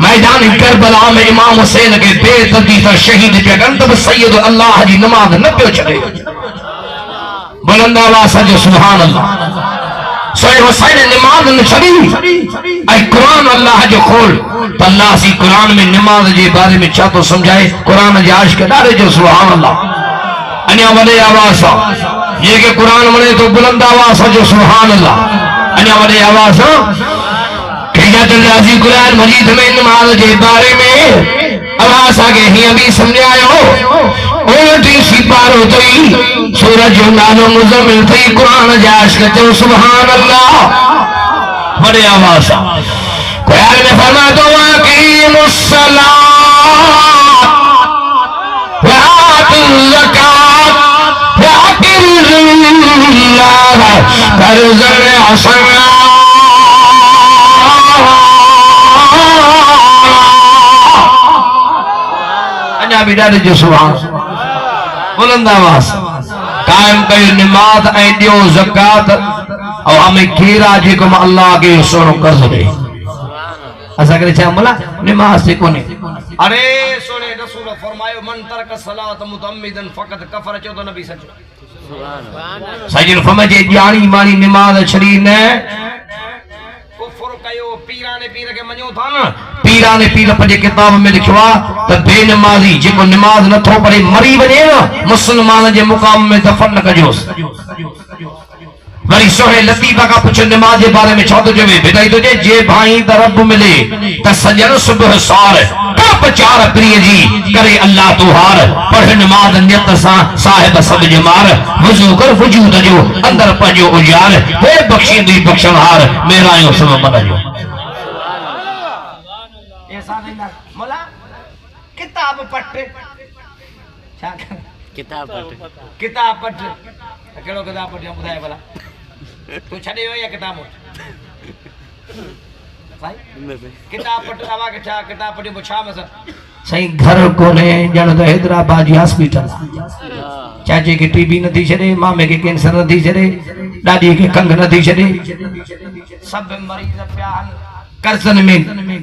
मैदान करबला में इमाम हुसैन के बेदर्दी से शहीद पे कन तब सैयद अल्लाह जी नमाज न पियो छड़े बुलंद आवाज से सुभान अल्लाह सही हुसैन नमाज न छड़ी आई कुरान अल्लाह जो खोल तो अल्लाह सी कुरान में नमाज जे बारे में छा तो समझाए कुरान जे आशिक ॾाढे जो सुभान अल्लाह अन्या वॾे आवाज सां ये के कुरान वणे तो बुलंद आवाज जो सुभान अल्लाह अन्या वॾे आवाज सां कहिया राजी कुरान मजीद में नमाज जे बारे में अल्लाह सा के हिया भी समझायो उल्टी सी पारो तई सूरज जो नालो मुज़म्मिल थई कुरान जे आशिक जो सुभान अल्लाह बड़े आवाज सां कुरान में फरमा दो अकीमुस सलात व आतुल ज़कात व अक़िमुल्लाह क़र्ज़न हसना अन्या भी ॾाढे जो सुभान बुलंद आवाज कायम कयो नमाज ऐं ॾियो ज़कात और हमें खीरा जेको मां अल्लाह के सोनो कर्ज दे असा करे छा मोला नमाज से कोने अरे सोने रसूल फरमायो मन तरक सलात मुतम्मिदन फकत कफर चो तो नबी सचो सुभान अल्लाह सजन फरमाए जे जानी मानी नमाज छड़ी न कुफर कयो पीराने पीर के मञो था न पीराने पीर पंहिंजे किताब में लिखियो आहे त बेनमाज़ी जेको नमाज नथो पढ़े मरी वञे न मुस्लमान जे मुकाम में दफन न कजोसि वरी सोहे लतीफा का पुछ नमाज के बारे में छा तो चवे ॿुधाई तुझे जे भाई त रब मिले त सजन सुबह सार कप चार प्रिय जी करे अल्लाह तो हार पढ़ नमाज नियत सा साहिब सब जमार वजू कर वजूद जो अंदर पंजो उजार हे बख्शी दी बख्शनहार मेरा यो सब मदजो ऐसा नहीं मोला किताब पढ़ छा किताब पढ़ केड़ो किताब पढ़ियो बुधाए भला तू छड़े हो या किताब साईं किताब पढ़ आवा के छा किताब पढ़ियो बुछा में सही घर कोने जण तो हैदराबाद जी हॉस्पिटल चाचे के टीबी न थी छड़े मामे के कैंसर न थी छड़े दादी के कंग नदी छे सब मरीज पिया कर्जन में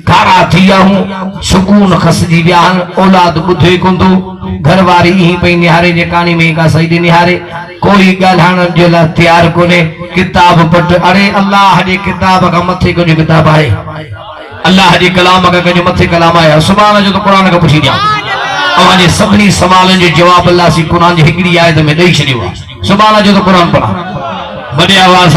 खारा थिया हूं सुकून खसजी विया औलाद बुधे कोंदो घरवारी ही पे निहारे जे कहानी में का सही निहारे कोई गालहान जे ला तैयार कोने किताब पट अरे अल्लाह जे किताब का मथे को जो किताब है अल्लाह जे कलाम का जो मथे कलाम है सुभान जो तो कुरान का पुछी दिया अवाजे सभनी सवालन जो जवाब अल्लाह सी कुरान जी हिकड़ी आयत में दई छडियो सुभान जो तो कुरान पढ़ा बड़े आवाज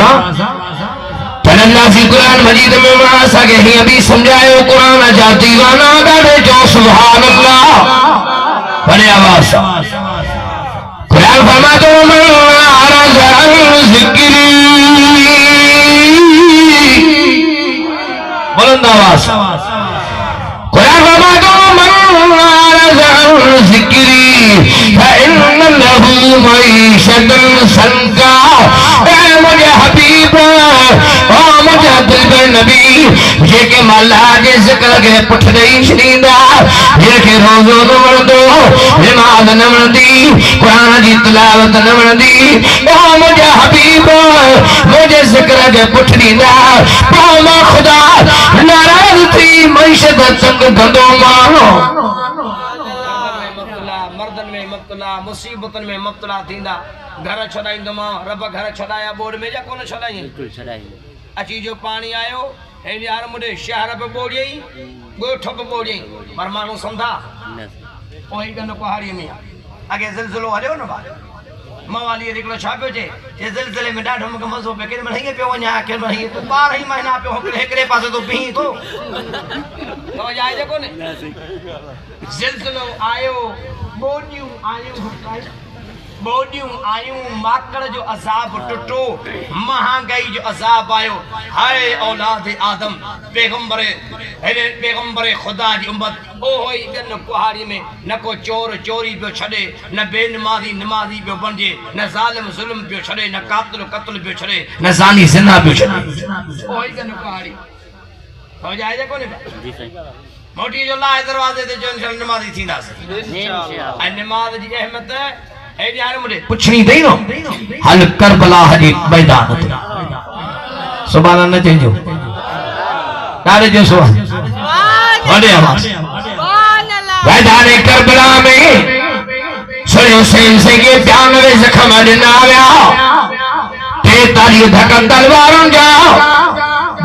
अल्लाह सी कुरान मजीद में मासा के ही अभी समझायो कुरान जा दीवाना गाड़े जो सुभान अल्लाह बड़े आवाज कुरान फरमा दो जिक्री बुलंद आवाज कुरान फरमा दो जिक्री फइन्न लहू मईशतन संका ए मुझे हबीब ओ मुझे दिल पे नबी जे के मल्ला जे जिक्र के पुठ दई छींदा जे के रोज़ो न वरदो नमाज न वरदी कुरान जी तिलावत न वरदी ओ मुझे हबीब मुझे जिक्र के पुठ दींदा पामा खुदा नाराज थी मईशत संग धंधो मानो मर्दन में मुब्तला मुसीबतन में मुब्तला थींदा घर छॾाईंदो मां रब घर छॾाया बोर्ड में जा कोन छॾाई अची जो पानी आयो हे यार मुझे शहर पे बोड़ियई गोठ पे बोड़ियई पर मानू समझा ओही गन पहाड़ी में आगे ज़िलज़िलो हलियो न बा मवाली हिकिड़ो छा पियो चए जे ज़िलज़िले में ॾाढो मूंखे मज़ो पियो केॾी महिल हीअं पियो वञा केॾी महिल हीअं तूं 12 ई महीना पियो हिकिड़े पासे तो बीह थो समझ आए जेको ने ज़िलज़िलो आयो बोडियूं आयूं माकड़ जो अज़ाब टुटो महांगाई जो अज़ाब आयो हाय औलाद आदम पैगंबर खुदा जी उम्मत ओ होई गन कुहाड़ी में न को चोर चोरी पियो छड़े न बेनमाज़ी नमाज़ी पियो बणजे न ज़ालिम ज़ुल्म पियो छड़े न कातिल क़त्ल पियो छड़े न ज़ानी ज़िना पियो छड़े ओ होई गन कुहाड़ी समझ आए जेको ने जी सही मोटी जो लाए दरवाजे ते जो इंशाअल्लाह नमाज़ी थींदासीं इंशाअल्लाह ऐं नमाज़ जी अहमियत है यार मुझे पुछनी दई नो हल करबला हजी मैदान ते सुभान अल्लाह चइजो नारे जो सुभान वडे आवाज सुभान अल्लाह मैदान करबला में सरे हुसैन से के 92 जख्म ॾिना विया 43 धक तलवारुनि जा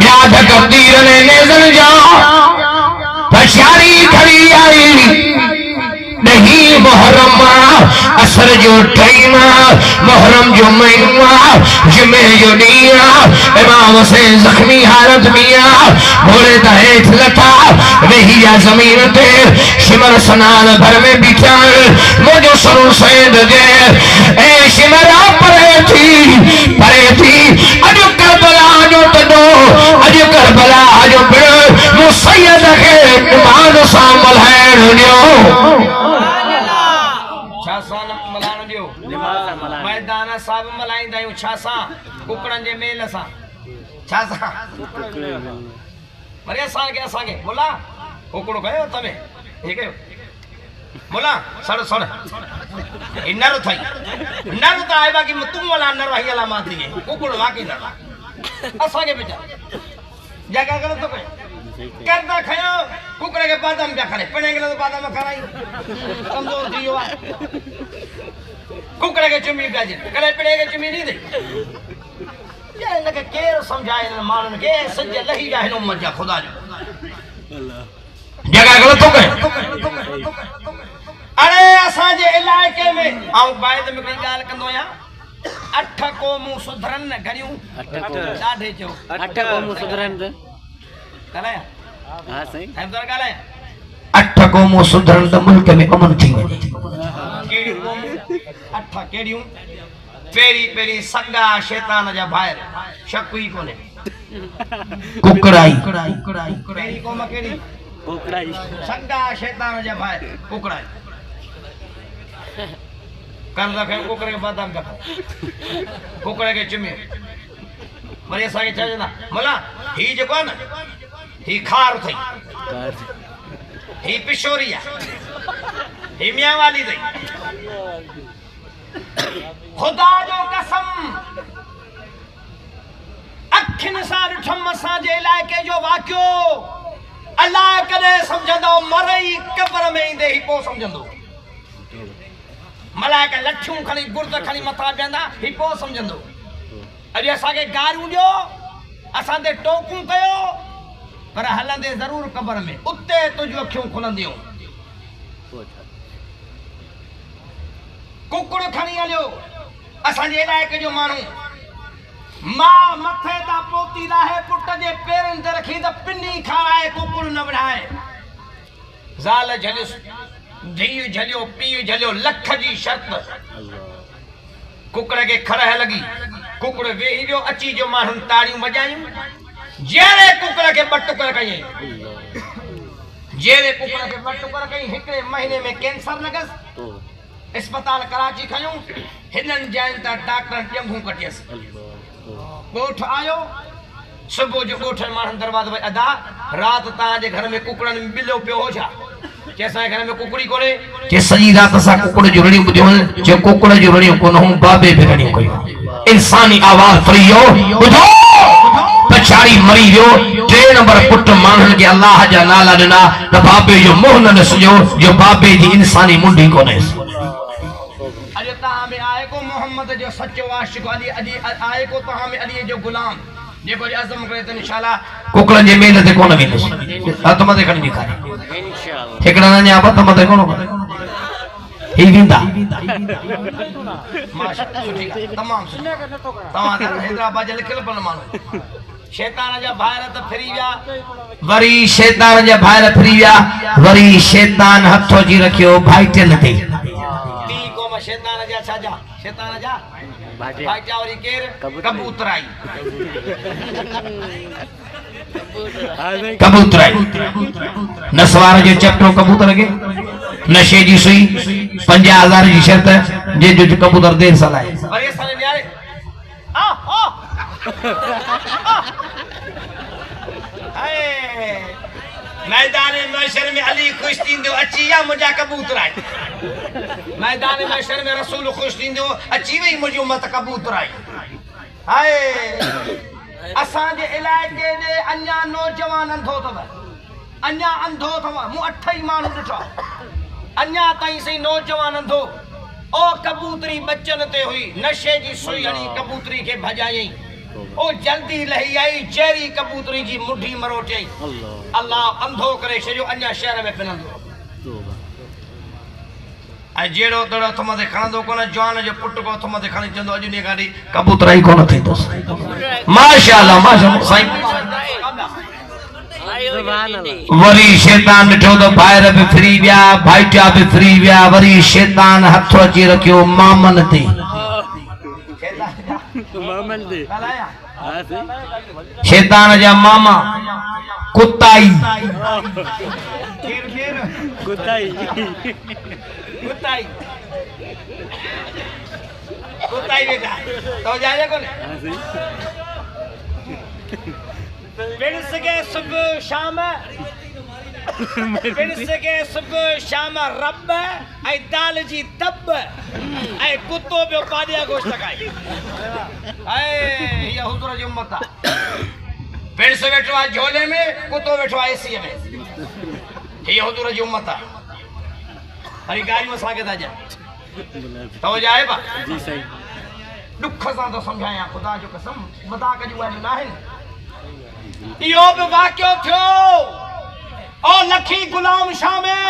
ॿिया धक तीर ने नेज़ल जा बशारी खड़ी आई नहीं मुहर्रम असर जो टाइम मुहर्रम जो महीना जुमे जो ॾींहुं इमाम हुसैन जख्मी हालत में घोड़े त हेठ लथा वेही जा ज़मीन ते शिमर सनान भर में बीठा मुझो सर हुसैन जे ए शिमरा परे थी अॼु करबला जो तॾो अॼु करबला जो पिण मुसैयद खे नमाज़ सां मल्हाइण ॾियो मैदान साहब मल्हाईंदा आहियूं छा सां कुकड़नि जे मेल सां छा सां वरी असांखे बोला कुकड़ो कयो तमे हे कयो बोला सड़ इ नर थई नर त आहे बाक़ी तूं वाला नर वही वाला मां थी कुकड़ो वाकई नर असांखे बेचारा जगह गलत तो करदा खयो कुकड़े के बादाम पिया खड़े पिणे गले तो बादाम खाराई कमजोर थी वियो आहे कुकड़े के चुमी पिया जे कड़े पिणे के चुमी नहीं दे ये इनके केर समझाए न मानन के सज लही जा हिनो मजा खुदा जो जगह गलत तो कहे अरे असा जे इलाके में आऊं बायद में कोई गाल कंदो या 8 क़ौमूं सुधरन न घणियूं 8 ॾाढे चो 8 क़ौमूं सुधरन गालाया हां सही हमदर गालाया 8 क़ौमूं सुधरन त मुल्क में अमन थी वञे केड़ी क़ौमूं 8 केड़ियूं पेरी सगा शैतान जा भायर शक ही कोने कुकड़ाई पेरी क़ौम केड़ी कुकड़ाई सगा शैतान जा भायर कुकड़ाई कर रखे कुकड़े के बादाम का कुकड़े के चुमी मरे सागे छा ना मला ही जो कोन ही खार थई ही पिशोरिया ही मियां वाली थई खुदा जो कसम अखिन सां ॾिठमि असांजे इलाइक़े जो वाक़ियो अलाह कॾहिं सम्झंदो मरई कब्र में ईंदे ई पोइ सम्झंदो मलाइका लठियूं खणी गुर्द खणी मथां बीहंदा ही पोइ सम्झंदो अॼु असांखे गारियूं ॾियो असां ते टोकूं कयो पर हलंदे ज़रूर कब्र में उते तुंहिंजूं अखियूं खुलंदियूं कुकड़ खणी हलियो असांजे इलाइक़े जो माण्हू मां मथे तां पोती लाहे पुट जे पेरनि ते रखी त पिनी खाराए कुकड़ न विढ़ाए ज़ाल झलियुसि धीउ झलियो पीउ झलियो लख जी शर्त कुकड़ खे खरह लॻी कुकड़ वेही वियो अची जो माण्हुनि ताड़ियूं वॼायूं जहिड़े कुकड़ खे ॿ टुकर कयईं जहिड़े कुकड़ खे ॿ टुकर कयईं हिकिड़े महीने में कैंसर लॻसि अस्पताल कराची खयूं हिननि जाइनि तां डॉक्टर ॼंभूं कटियसि ॻोठ आयो सुबुह जो ॻोठ माण्हुनि दरवाज़ो भई अदा राति तव्हांजे घर में कुकड़नि में ॿिलो पियो हो छा के असांजे घर में कुकड़ी कोन्हे के सॼी राति असां कुकड़ जूं रड़ियूं ॿुधियूं जो कुकड़ जूं रड़ियूं कोन हूं बाबे बि रड़ियूं कयूं इंसानी आवाज़ फ्री हो ॿुधो पछाड़ी मरी वियो 3 नंबर पुट माण्हुनि खे अलाह जा नाला ॾिना त बाबे जो मुंहुं न ॾिसिजो जो बाबे जी इंसानी मुंडी कोन्हे अॼु तव्हां में आहे को मोहम्मद जो सचो आशिक़ अली आहे को तव्हां में अली जो गुलाम जेको अज़म करे त इंशाअल्लाह कुकड़नि जे मेल ते कोन वेंदुसि हथ मथे खणी ॾेखारे इंशाअल्लाह हिकिड़ा अञा हथ मथे कोन ही वेंदा माशाअल्लाह सुठी तमामु सुठी तव्हां त हैदराबाद जे लिखियल पल माण्हू शैतान जा ॿाहिरि त फिरी विया वरी शैतान जा ॿाहिरि फिरी विया वरी शैतान हथ जी रखियो भाईटियुनि ते शैतान जा छाजा शैतान जा भाईटा वरी केर कबूतराई नसवार जो चपटो कबूतर के नशे जी सुई 50,000 जी शर्त जे जो कबूतर देर साल आए अरे साले न्यारे आ हाय मैदान महशर में अली खुश थींदो अची या मुंहिंजा कबूतर आहिनि मैदान महशर में रसूल खुश थींदो अची वई मुंहिंजी उम्मत कबूतर आई हाय असांजे इलाइक़े जे अञा नौजवान अंधो अथव अञा अंधो अथव मूं 8 ई माण्हू ॾिठा अञा ताईं सही नौजवान अंधो ओ कबूतरी बच्चन ते हुई नशे जी सुई हणी कबूतरी खे भॼायई ओ जल्दी लही आई जहिड़ी कबूतरी जी मुठी मरोटियई अल्लाह अंधो करे छॾियो अञा शहर में पिनंदो ऐं जहिड़ो तहिड़ो हथ मथे खणंदो कोन जवान जो पुटु को हथ मथे खणी चवंदो अॼु ॾींहुं गाॾी कबूतराई कोन थींदुसि माशाअल्लाह माशाअल्लाह साईं वरी शैतान ॾिठो त ॿाहिरि बि फिरी विया भाईटिया बि फिरी विया वरी शैतान हथ अची रखियो मामन ते शैतान जा मामा कुताई कुताई कुताई कुताई बेटा तो जाए कौन पिण सके सुबह शाम पिण सके सुबह शाम रब ऐं दाल जी तब ऐं कुतो पियो पाॾिया गोश्त खाए हीअ हुज़ूर जी उम्मत आहे पिण से वेठो आहे झोले में कुतो वेठो आहे एसीअ में हीअ हुज़ूर जी उम्मत आहे हरी गाड़ियूं असांखे था ॾियनि तवजो आहे बा जी सही दुख सां थो सम्झायां ख़ुदा जो कसम मज़ाक जूं ॻाल्हियूं न आहिनि इहो बि वाक़ियो थियो ओ लखी गुलाम शाह में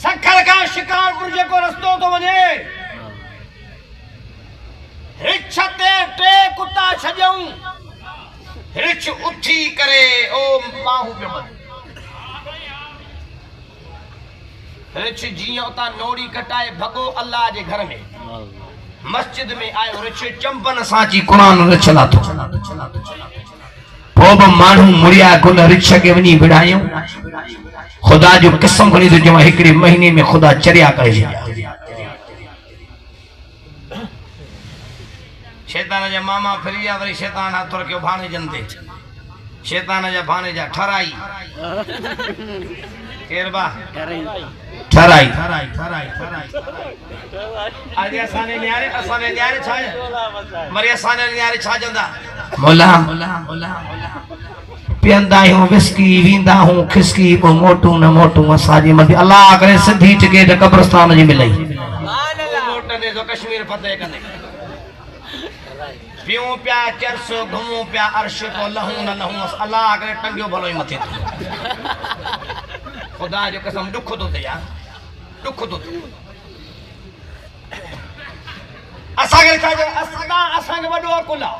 सखर खां शिकारपुर जेको रस्तो थो वञे रिछ ते 3 कुता छॾियऊं रिछ उथी करे ओ माहू पियो बंदि रिछ जीअं उतां नोड़ी कटाए भॻो अल्लाह जे घर में मस्जिद में आयो रिछ चंपन सां अची क़ुरान रिछ लाथो पोइ बि माण्हू मुड़िया गुल रिछ खे वञी विढ़ायूं ख़ुदा जो कसम खणी थो चवां हिकिड़े महीने में ख़ुदा चरिया करे छॾिया शैतान जा मामा फिरी विया वरी शैतान हथ रखियो भाणेजनि ते शैतान जा भाणेजा ठराई केर बा ठराई अरे असाने न्यारे छा मरे असाने न्यारे छा जंदा मोला पियंदा हूं विस्की वींदा हूं खिसकी को मोटू न मोटू असाजी मदी अल्लाह करे सिधी टिकट कब्रिस्तान जी मिलई मोटने जो कश्मीर फतेह कंदे पियूं पिया चरस घुमूं पिया अर्श को लहूं न लहूं अल्लाह करे टंगियो भलो ही मथे खुदा जो कसम दुख तो थे यार दुख तो थे असांखे छा असांखे वॾो अकुल आहे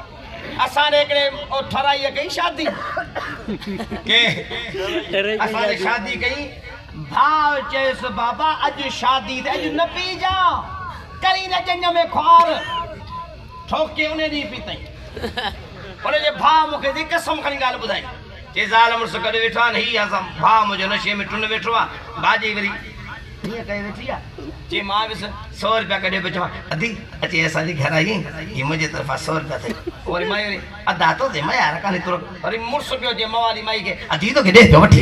असांजे हिकिड़े ठराई कई शादी के असांजे शादी कई भाव चयसि बाबा अॼु शादी ते अॼु न पी जा करी न जंज में ख्वार ठोके उन ॾींहुं पीतई उनजे भाउ मूंखे दी कसम खणी ॻाल्हि ॿुधाई जे ज़ाल मुड़ुस गॾु वेठा आहिनि हीअ असां भाउ मुंहिंजो नशे में टुन वेठो आहे भाॼी वरी हीअं करे वेठी आहे जे मां बि 100 रुपया कढे पियो चवां अधी अचे असांजे घर आई हीअ मुंहिंजे तरफ़ां 100 रुपया अथई वरी माई वरी अधा तो थिए मां यार कान्हे तुरो वरी मुड़ुस पियो जे मां वारी माई खे अधी तो ॾे पियो वठी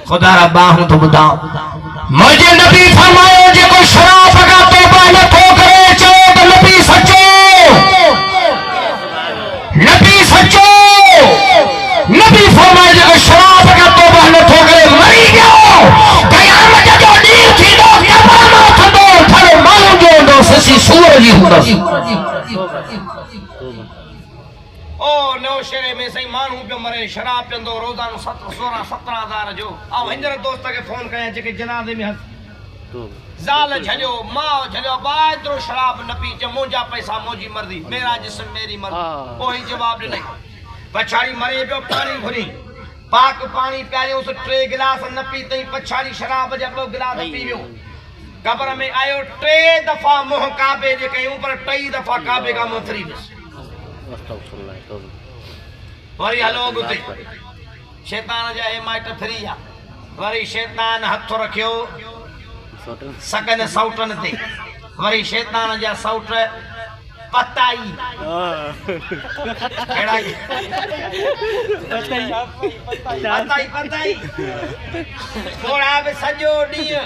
खुदा रा बाहूं तो ॿुधां मुझे नबी फरमायो जेको शराब का तौबा न थो करे चओ त नबी सचो नबी फरमायो जेको शराब का तौबा न थो करे मरी गयो क़यामत जो ॾींहुं थींदो क़यामत थींदो थारो माण्हू जो हूंदो ससी सूअर जी हूंदसि ओ नौशहरे में सही माण्हू पियो मरे शराब पीअंदो रोज़ानो 16-17 जो ऐं हींअर दोस्त खे फोन कयां जेके जनाज़े में ज़ाल झलियो माउ झलियो बा एतिरो शराब न पी चए मुंहिंजा पैसा मुंहिंजी मर्ज़ी मेरा जिस्म मेरी मर्ज़ी पोइ जवाब ॾिनई पछाड़ी मरे पियो पाणी घुरी पाक पाणी पियारियोसि 3 गिलास न पीतई पछाड़ी शराब जा 2 गिलास पी वियो कब्र में आयो 3 दफ़ा मुंहुं काबे जे कयूं पर 3 दफ़ा काबे खां मुंहुं फिरी वियुसि वरी हलो अॻिते शैतान जा हे माइट फिरी विया वरी शैतान हथ रखियो सकन सौटन ते वरी शैतान जा सौट पताई केड़ा पताई थोड़ा बि सॼो ॾींहुं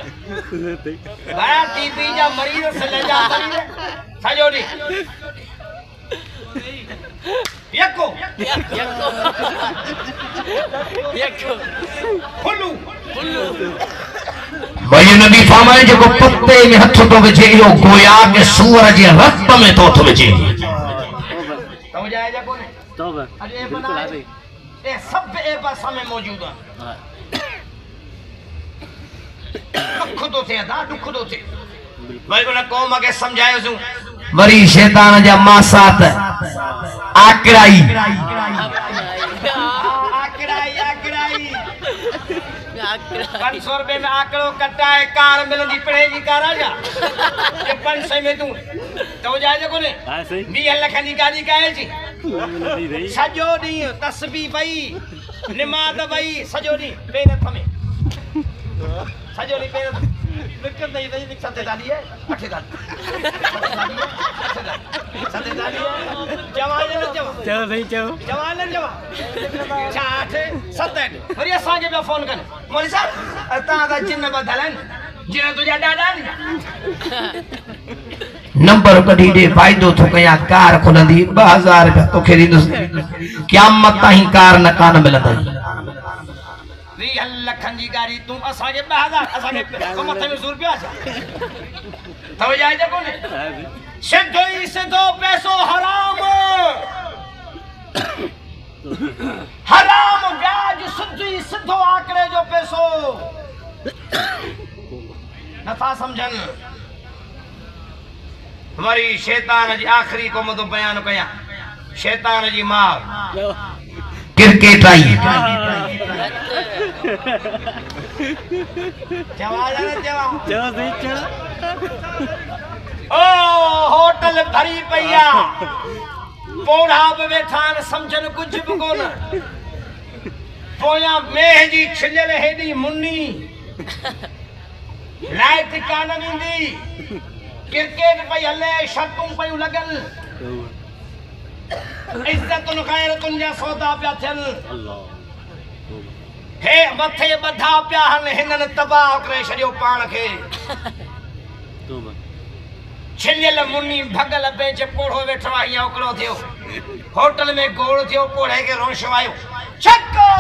बड़ा टीबी जा मरीज़ सिल जा मरीज़ सॼो ॾींहुं यको फुल्लू भाई नबी फरमाए जेको पत्ते में हथ तो विझे इहो गोया के सूअर जे रक्त में तो विझे तो जाए जा कोने तौबा अरे बना ए सब ए बस में मौजूद है दुख तो थे दा दुख तो थे भाई उन कौम के समझायो सु वरी शैतान जा मासात आकड़ाई 500 रुपए में आकड़ो कटाए कार मिलंदी पड़े जी कार आ जा ये 500 में तू तो जाए कोने 20 लख जी गाड़ी काए छी सजो दी तस्बीह पई नमाज पई सजो दी पेन थमे सजो दी पेन निकल नहीं नहीं सते दाली है अठे दाली सते दाली है जवान न जवान चलो भाई चलो जवान न जवान चाठ सते वरी असा के पे फोन कर मोली साहब ता दा चिन्ह बदलन जिने तुझा डाडा नंबर कढी दे फायदो तो कया कार खुलंदी 2000 रुपया तोखे दींदुस क़यामत ताईं कार न कान मिलंदी 20 लखन जी गाड़ी तू असा के 2000 असा के मथे में 100 रुपया तो जाए जा कोने सिद्धो ही सिद्धो पैसो हराम हराम ब्याज सिद्धो सिद्धो आंकड़े जो पैसो नथा समझन वरी शैतान जी आखिरी को मदो बयान कया शैतान जी मार क्रिकेट आई ओ होटल भरी पईया पोड़ा बि वेठा समझन कुछ भी कोन पोया मेह जी छिलल हेडी मुन्नी लाइट कान ईंदी क्रिकेट पई हले शर्तूं पयूं लगल इज्जत गैरतुन जा सौदा पिया थियन हे मथे बधा पिया हन हिनन तबाह करे छड़ियो पाण खे छिलियल मुन्नी भगल बेच पोड़ो वेठो आई ओकड़ो थियो होटल में गोड़ थियो पोड़े के रोश आयो छक्का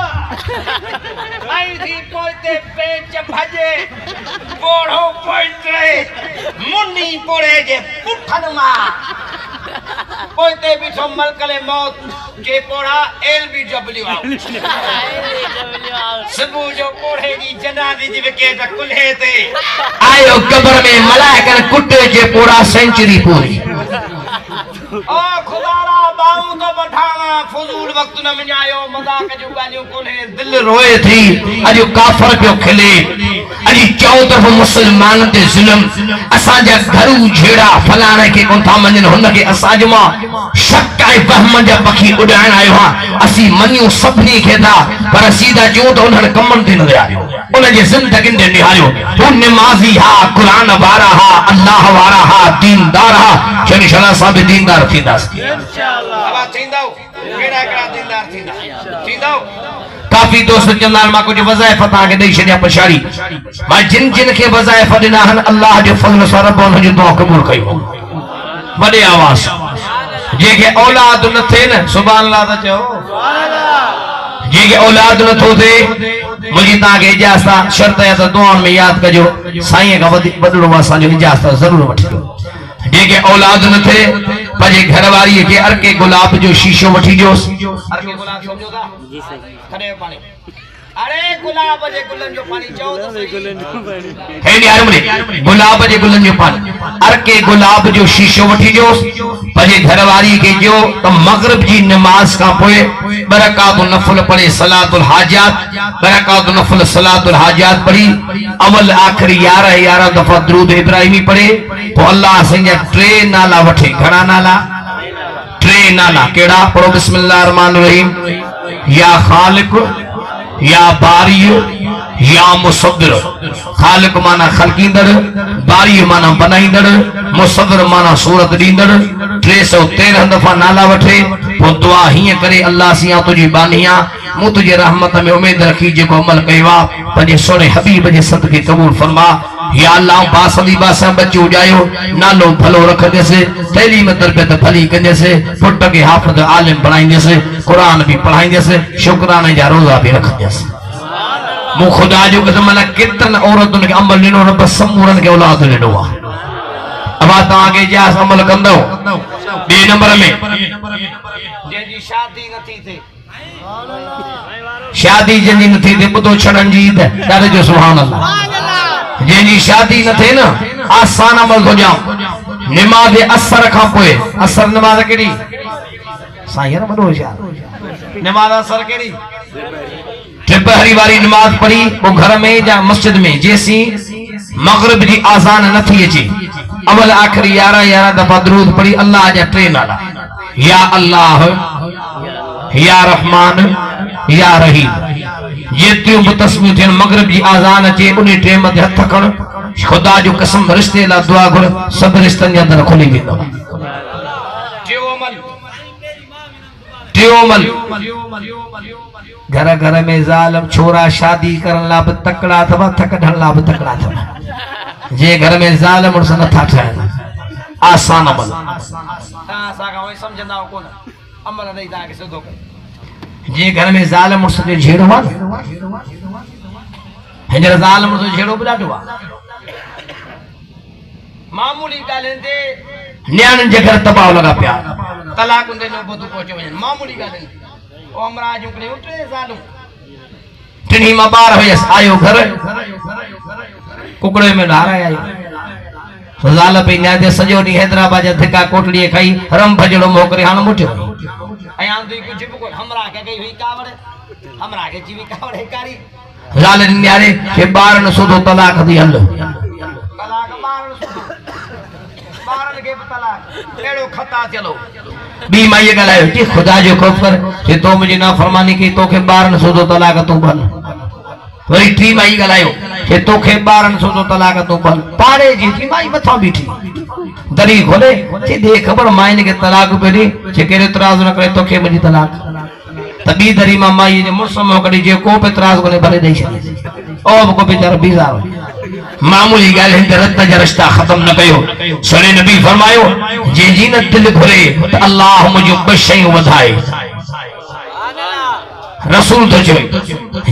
आई थी पोते बेच भजे पोड़ो पोते मुन्नी पोड़े जे पुठन मा पोते बिठो मलकले मौत के पोड़ा LBW सबू जो पोड़े जी जनादी जी विके त कुल्हे ते आयो कब्र में मलाइकन कुटे जे पोड़ा सेंचुरी पूरी ओ खुदारा बाऊ तो बढ़ावा फजूल वक्त न मिलायो मजाक जो गालियों कोने दिल रोए थी अजो काफर पियो खिले अजी चौ तरफ मुसलमान ते जुल्म असा जा घरू झेड़ा फलाणे के कोन था मञन हुन के असा जमा शक ऐं वहम जा पखी उड़ाइण आयो हा असी मनियो सभनी खे था पर सीधा जो तो उन कमन ते नजर आयो उन जे जिंदगी ने निहारियो तू नमाजी हा कुरान वारा हा अल्लाह वारा हा दीनदार हा शनि शला साहब दीनदार थीदास इंशाअल्लाह अब थींदो केड़ा केड़ा दीनदार थींदा थींदो काफी दोस्त चंदान मां कुछ वज़ाइफ ता के दई छडिया पछाड़ी मां जिन जिन के वज़ाइफ दिना हन अल्लाह जो फज़ल सां रब उन जो दुआ कबूल कयो वडे आवाज जे के औलाद न थे न सुभान अल्लाह ता चओ सुभान अल्लाह जे के औलाद न थो थे मुजी ता के इजाजत शर्त है तो दुआ में याद कजो साईं का बदलो वासा जो इजाजत जरूर वठियो जे के औलाद न थे पजे घरवारी के अरके गुलाब जो शीशो वठी जोस अरके गुलाब समझो था जी सही खड़े पानी अरे गुलाब जे गुलन जो पानी चओ तो सही है नी यार मुरे गुलाब जे गुलन जो पानी अरके गुलाब जो शीशो वठी जोस पजे घरवारी के जो तो मगरिब जी नमाज का पोए बरकात नफल पढ़े सलातुल हाजात बरकात नफल सलातुल हाजात पढ़ी अवल आखिरी 11 दफा दुरूद इब्राहिमी पढ़े तो अल्लाह संजा ट्रे नाला वठे घणा नाला ट्रे नाला केड़ा पढ़ो बिस्मिल्लाहिर रहमानिर रहीम या खालिक या बारी या मुसव्विर खालिक माना खलकींदड़ बारी माना बनाईंदड़ मुसव्विर माना सूरत दींदड़ 313 दफा नाला वठे वो दुआ हिय करे अल्लाह सिया तुझी बानिया मु तुझे रहमत में उम्मीद रखी जेको अमल कयवा पंजे सोने हबीब जे सदके कबूल फरमा या अल्लाह बासली बासा बच्चो जायो नालो भलो रख देसे तैलीम तरबियत भली कंदे से पुट के हाफिज आलिम बनाइंदे से कुरान भी पढ़ाइंदे से शुक्राने जा रोजा भी रख दे से मु खुदा जो कसम मला कितन औरतन के अमल ॾिनो रब समूरन के औलाद ॾिनो अब ता आगे जा अमल कंदो बे नंबर में जेजी शादी नथी थे शादी जंजी नथी थे बुतो छड़न जी ॾाढे जो सुभान अल्लाह जेजी शादी न थे न आसान अमल हो जाओ नमाज असर का पोए असर नमाज केड़ी साईं बड़ो यार नमाज असर केड़ी ट्रिपहरी वाली नमाज पढ़ी वो घर में या मस्जिद में जैसी मगरिब जी आजान न थी अचे अवल आखिरी 11 दफा दुरूद पढ़ी अल्लाह जा ट्रे नाला या अल्लाह या रहमान या रहीम ये त्यों तस्मीर थे मगरिब जी आजान अचे उन टाइम ते हथ खण खुदा जो कसम रिश्ते ला दुआ घुर सब रिश्तन जे अंदर खुली वेंदो टियोमल घर घर में जालम छोरा शादी करन ला भी तकड़ा थवा थक ढण ला भी तकड़ा थवा जे घर में जालम उस न था ठहन आसान अमल ता सा का वही समझंदा हो कोन अमल नहीं ता के सिधो कर जे घर में जालम उस जो झेड़ो वा हजर जालम उस झेड़ो बुलाडो वा मामूली गालन दे न्यान जे घर तबाह लगा पिया तलाक दे नो बदु पहुंचे वजन मामूली गालन ओ हमरा जुकले उठे जालू टिनी मां बार होयस आयो घर कुकड़े में ढारा आयो जाल पे न्या दे सजो नी हैदराबाद जा धिका कोटड़ी खाई रम भजड़ो मोकरे हाण मुठो अयां दे कुछ को हमरा के गई हुई कावड़ हमरा के जीवी कावड़ है कारी जाल न्यारे के बार न सुधो तलाक दी हल तलाक बारन के तलाक एड़ो खता चलो बी मां ये गलायो कि खुदा जो खौफ कर जे तो मुझे ना फरमानी की तो के बार न सुधो तलाक तू भल वरी टी माई गलायो कि तो के बार न सुधो तलाक तू भल पाड़े जी थी माई मथा बीठी दरी खोले जे दे खबर माइन के तलाक पे दी जे केरे इतराज न करे तो के मुझी तलाक तबी दरी मां माई जे मुर्स मो कडी जे को पे इतराज कोने भरे दे छे ओ को बेचारा बीज़ार मामूली गाल हिंद रत्ता जा रिश्ता खत्म न कयो सोने नबी फरमायो जे जी न दिल घुरे तो अल्लाह मुझे बशई वधाए रसूल तो चवे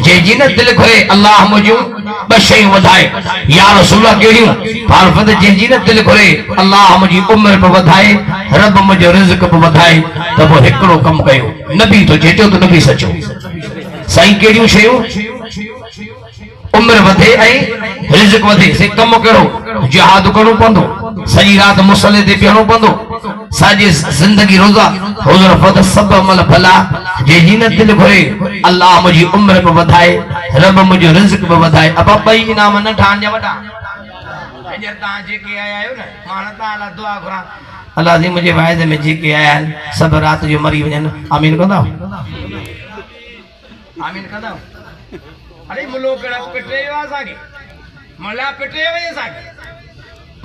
जे जी न दिल घुरे अल्लाह मुझे बशई वधाए या रसूला केड़ियो फारफत जे जी न दिल घुरे अल्लाह मुझी उम्र पे वधाए रब मुझे रिज़्क पे वधाए तो वो हिकड़ो कम कयो नबी तो चेतो तो नबी सचो सही केड़ियो शयूं उम्र वधे ऐं रिज़्क वधे से कम करो जिहाद करो पंदो सही रात मुसल्ले ते पियो पंदो साजी जिंदगी रोजा हुजूर फद सब अमल भला जे जी न दिल घुरे अल्लाह मुझी उम्र पे वधाए रब मुझे रिज़्क पे वधाए अब बई इनाम न ठान जा वडा अजर ता जे के आया आयो न मान ताला दुआ करा अल्लाह जी मुझे वायदे में जे के आया सब रात जो मरी वजन आमीन कंदा आमीन कंदा अरे मुलो कड़ा पिटे वासा के मला पिटे वासा के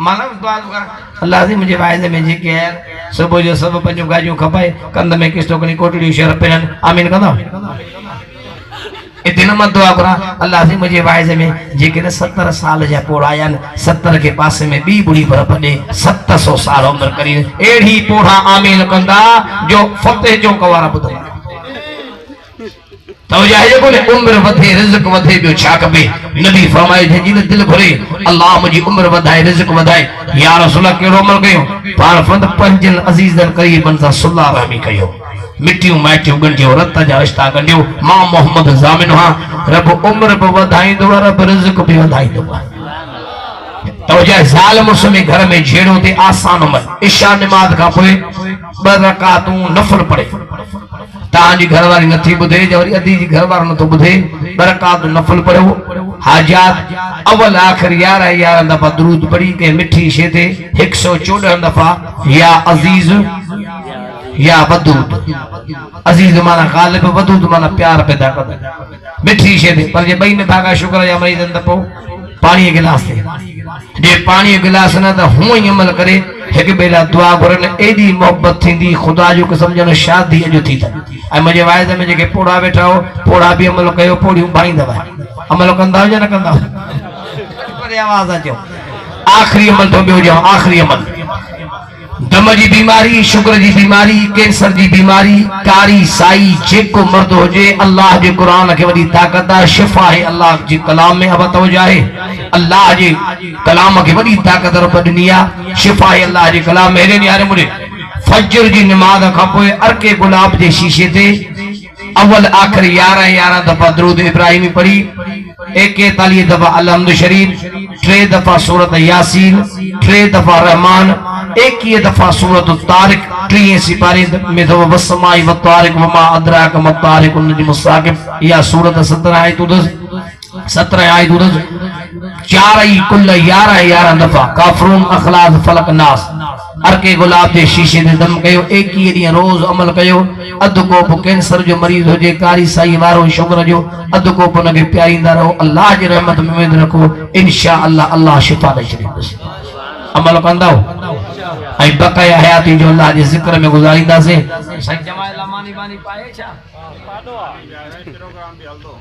माला दुआ कर अल्लाह जी मुझे वायदे में जे के सुबह जो सब पंजो गाजू खपाए कंद में किस्तो कनी कोटड़ी शर पेन आमीन कंदा इतने मत दुआ करा अल्लाह जी मुझे वायदे में जे के 70 साल जा पोड़ाया 70 के पासे में बी बुढ़ी पर पड़े 700 साल उम्र करी एड़ी पोड़ा आमीन कंदा जो फतेह जो कवारा बुधा तो जाए बोले उम्र वधे रिज़्क वधे बियो छा कबे नबी फरमाए जे जिन दिल भरे अल्लाह मुझी उम्र वधाए रिज़्क वधाए या रसूल केड़ो अमल कयो पार फंद पंजन अजीजन करीबन सा सुल्लाह रहमी कयो मिट्टियों माटियों गंडियो रत जा रिश्ता गंडियो मां मोहम्मद जामिन हा रब उम्र पे वधाई दो रब रिज़्क भी वधाई दो तो जाए जाल मुसमे घर में झेड़ो ते आसान उमर इशा नमाज का पोए ब रकातूं नफल पढ़े तांजी घरवारी नथी बुधे जवरी अदी जी घरवारो नथो बुधे बरकात नफल पढ़ो हाजात अवल आखिर 11 दफा दुरूद पढ़ी के मिठी शे ते 114 दफा या अजीज या वदूद अजीज माना गालिब वदूद माना प्यार पैदा कर मिठी शे ते पर जे बई न भागा शुक्र या मरीद दपो पानी गिलास ते जे पानी गिलास न त हुई अमल करे एक बेला दुआ घुरन एडी मोहब्बत थींदी खुदा जो कसम जन शादी जो थी था ऐ मुझे वायदे में जेके पोड़ा बैठा हो पोड़ा भी अमल कयो पोड़ियूं भाईंदा अमल कंदा या न कंदा पर आवाज अचो आखिरी अमल तो बियो जाओ आखिरी अमल दम जी बीमारी शुगर जी बीमारी कैंसर जी बीमारी कारी साई जेको मर्द हो जे अल्लाह जे कुरान के वडी ताकत है शिफा है अल्लाह जी कलाम में अब तो जाए अल्लाह जी कलाम के वडी ताकत रब दुनिया शिफा है अल्लाह जी कलाम मेरे न्यारे मुरे फजर जी नमाज का पोए अरके गुलाब जे शीशे ते अव्वल आखिर 11 दफा दरूद इब्राहिमी पढ़ी 41 दफा अलहम्द शरीफ 3 दफा सूरत यासीन 3 दफा रहमान 21 दफा सूरत तारिक 3 सिपारे में दो वसमाई व तारिक वमा अदराक म तारिक उन मुसाकिब या सूरत 17 आयत 4 कुल 11 दफा काफरून अखलास फलक नास अरके गुलाब के शीशे ने दम कयो 21 डी रोज अमल कयो अध कोप कैंसर जो मरीज हो जे कारी साई वारो शुगर जो अध कोप नगे प्यारींदा रहो अल्लाह जी रहमत में उम्मीद रखो इंशाअल्लाह अल्लाह शिफा दे छे अमल कंदाओ आई बकाया हयाती जो अल्लाह जे जिक्र में गुजारिंदा से सही जमाल लामानी बानी पाए छा पाडो प्रोग्राम भी हलदो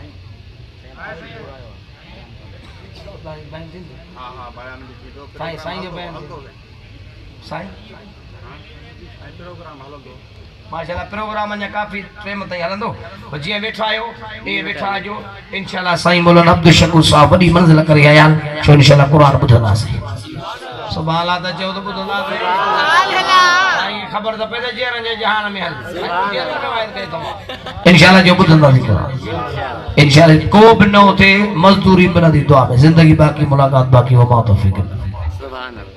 हां हां बयान भी दो साईं साईं जो बयान साईं प्रोग्राम हलंदो माशाल्लाह प्रोग्राम ने काफी प्रेम तई हलंदो जी बैठा आयो ए बैठा जो इंशाल्लाह साईं मौलाना अब्दुल शकूर साहब बड़ी मंजिल करे आया छो इंशाल्लाह कुरान बुधना से सुभान अल्लाह ता चो तो बुधना से सुभान अल्लाह साईं खबर तो पैदा जे रंजे जहान में हल इंशाल्लाह जो बुधना से कुरान इंशाल्लाह को भी न होते मजदूरी बना दी दुआ में जिंदगी बाकी मुलाकात बाकी वो मौत तौफीक सुभान अल्लाह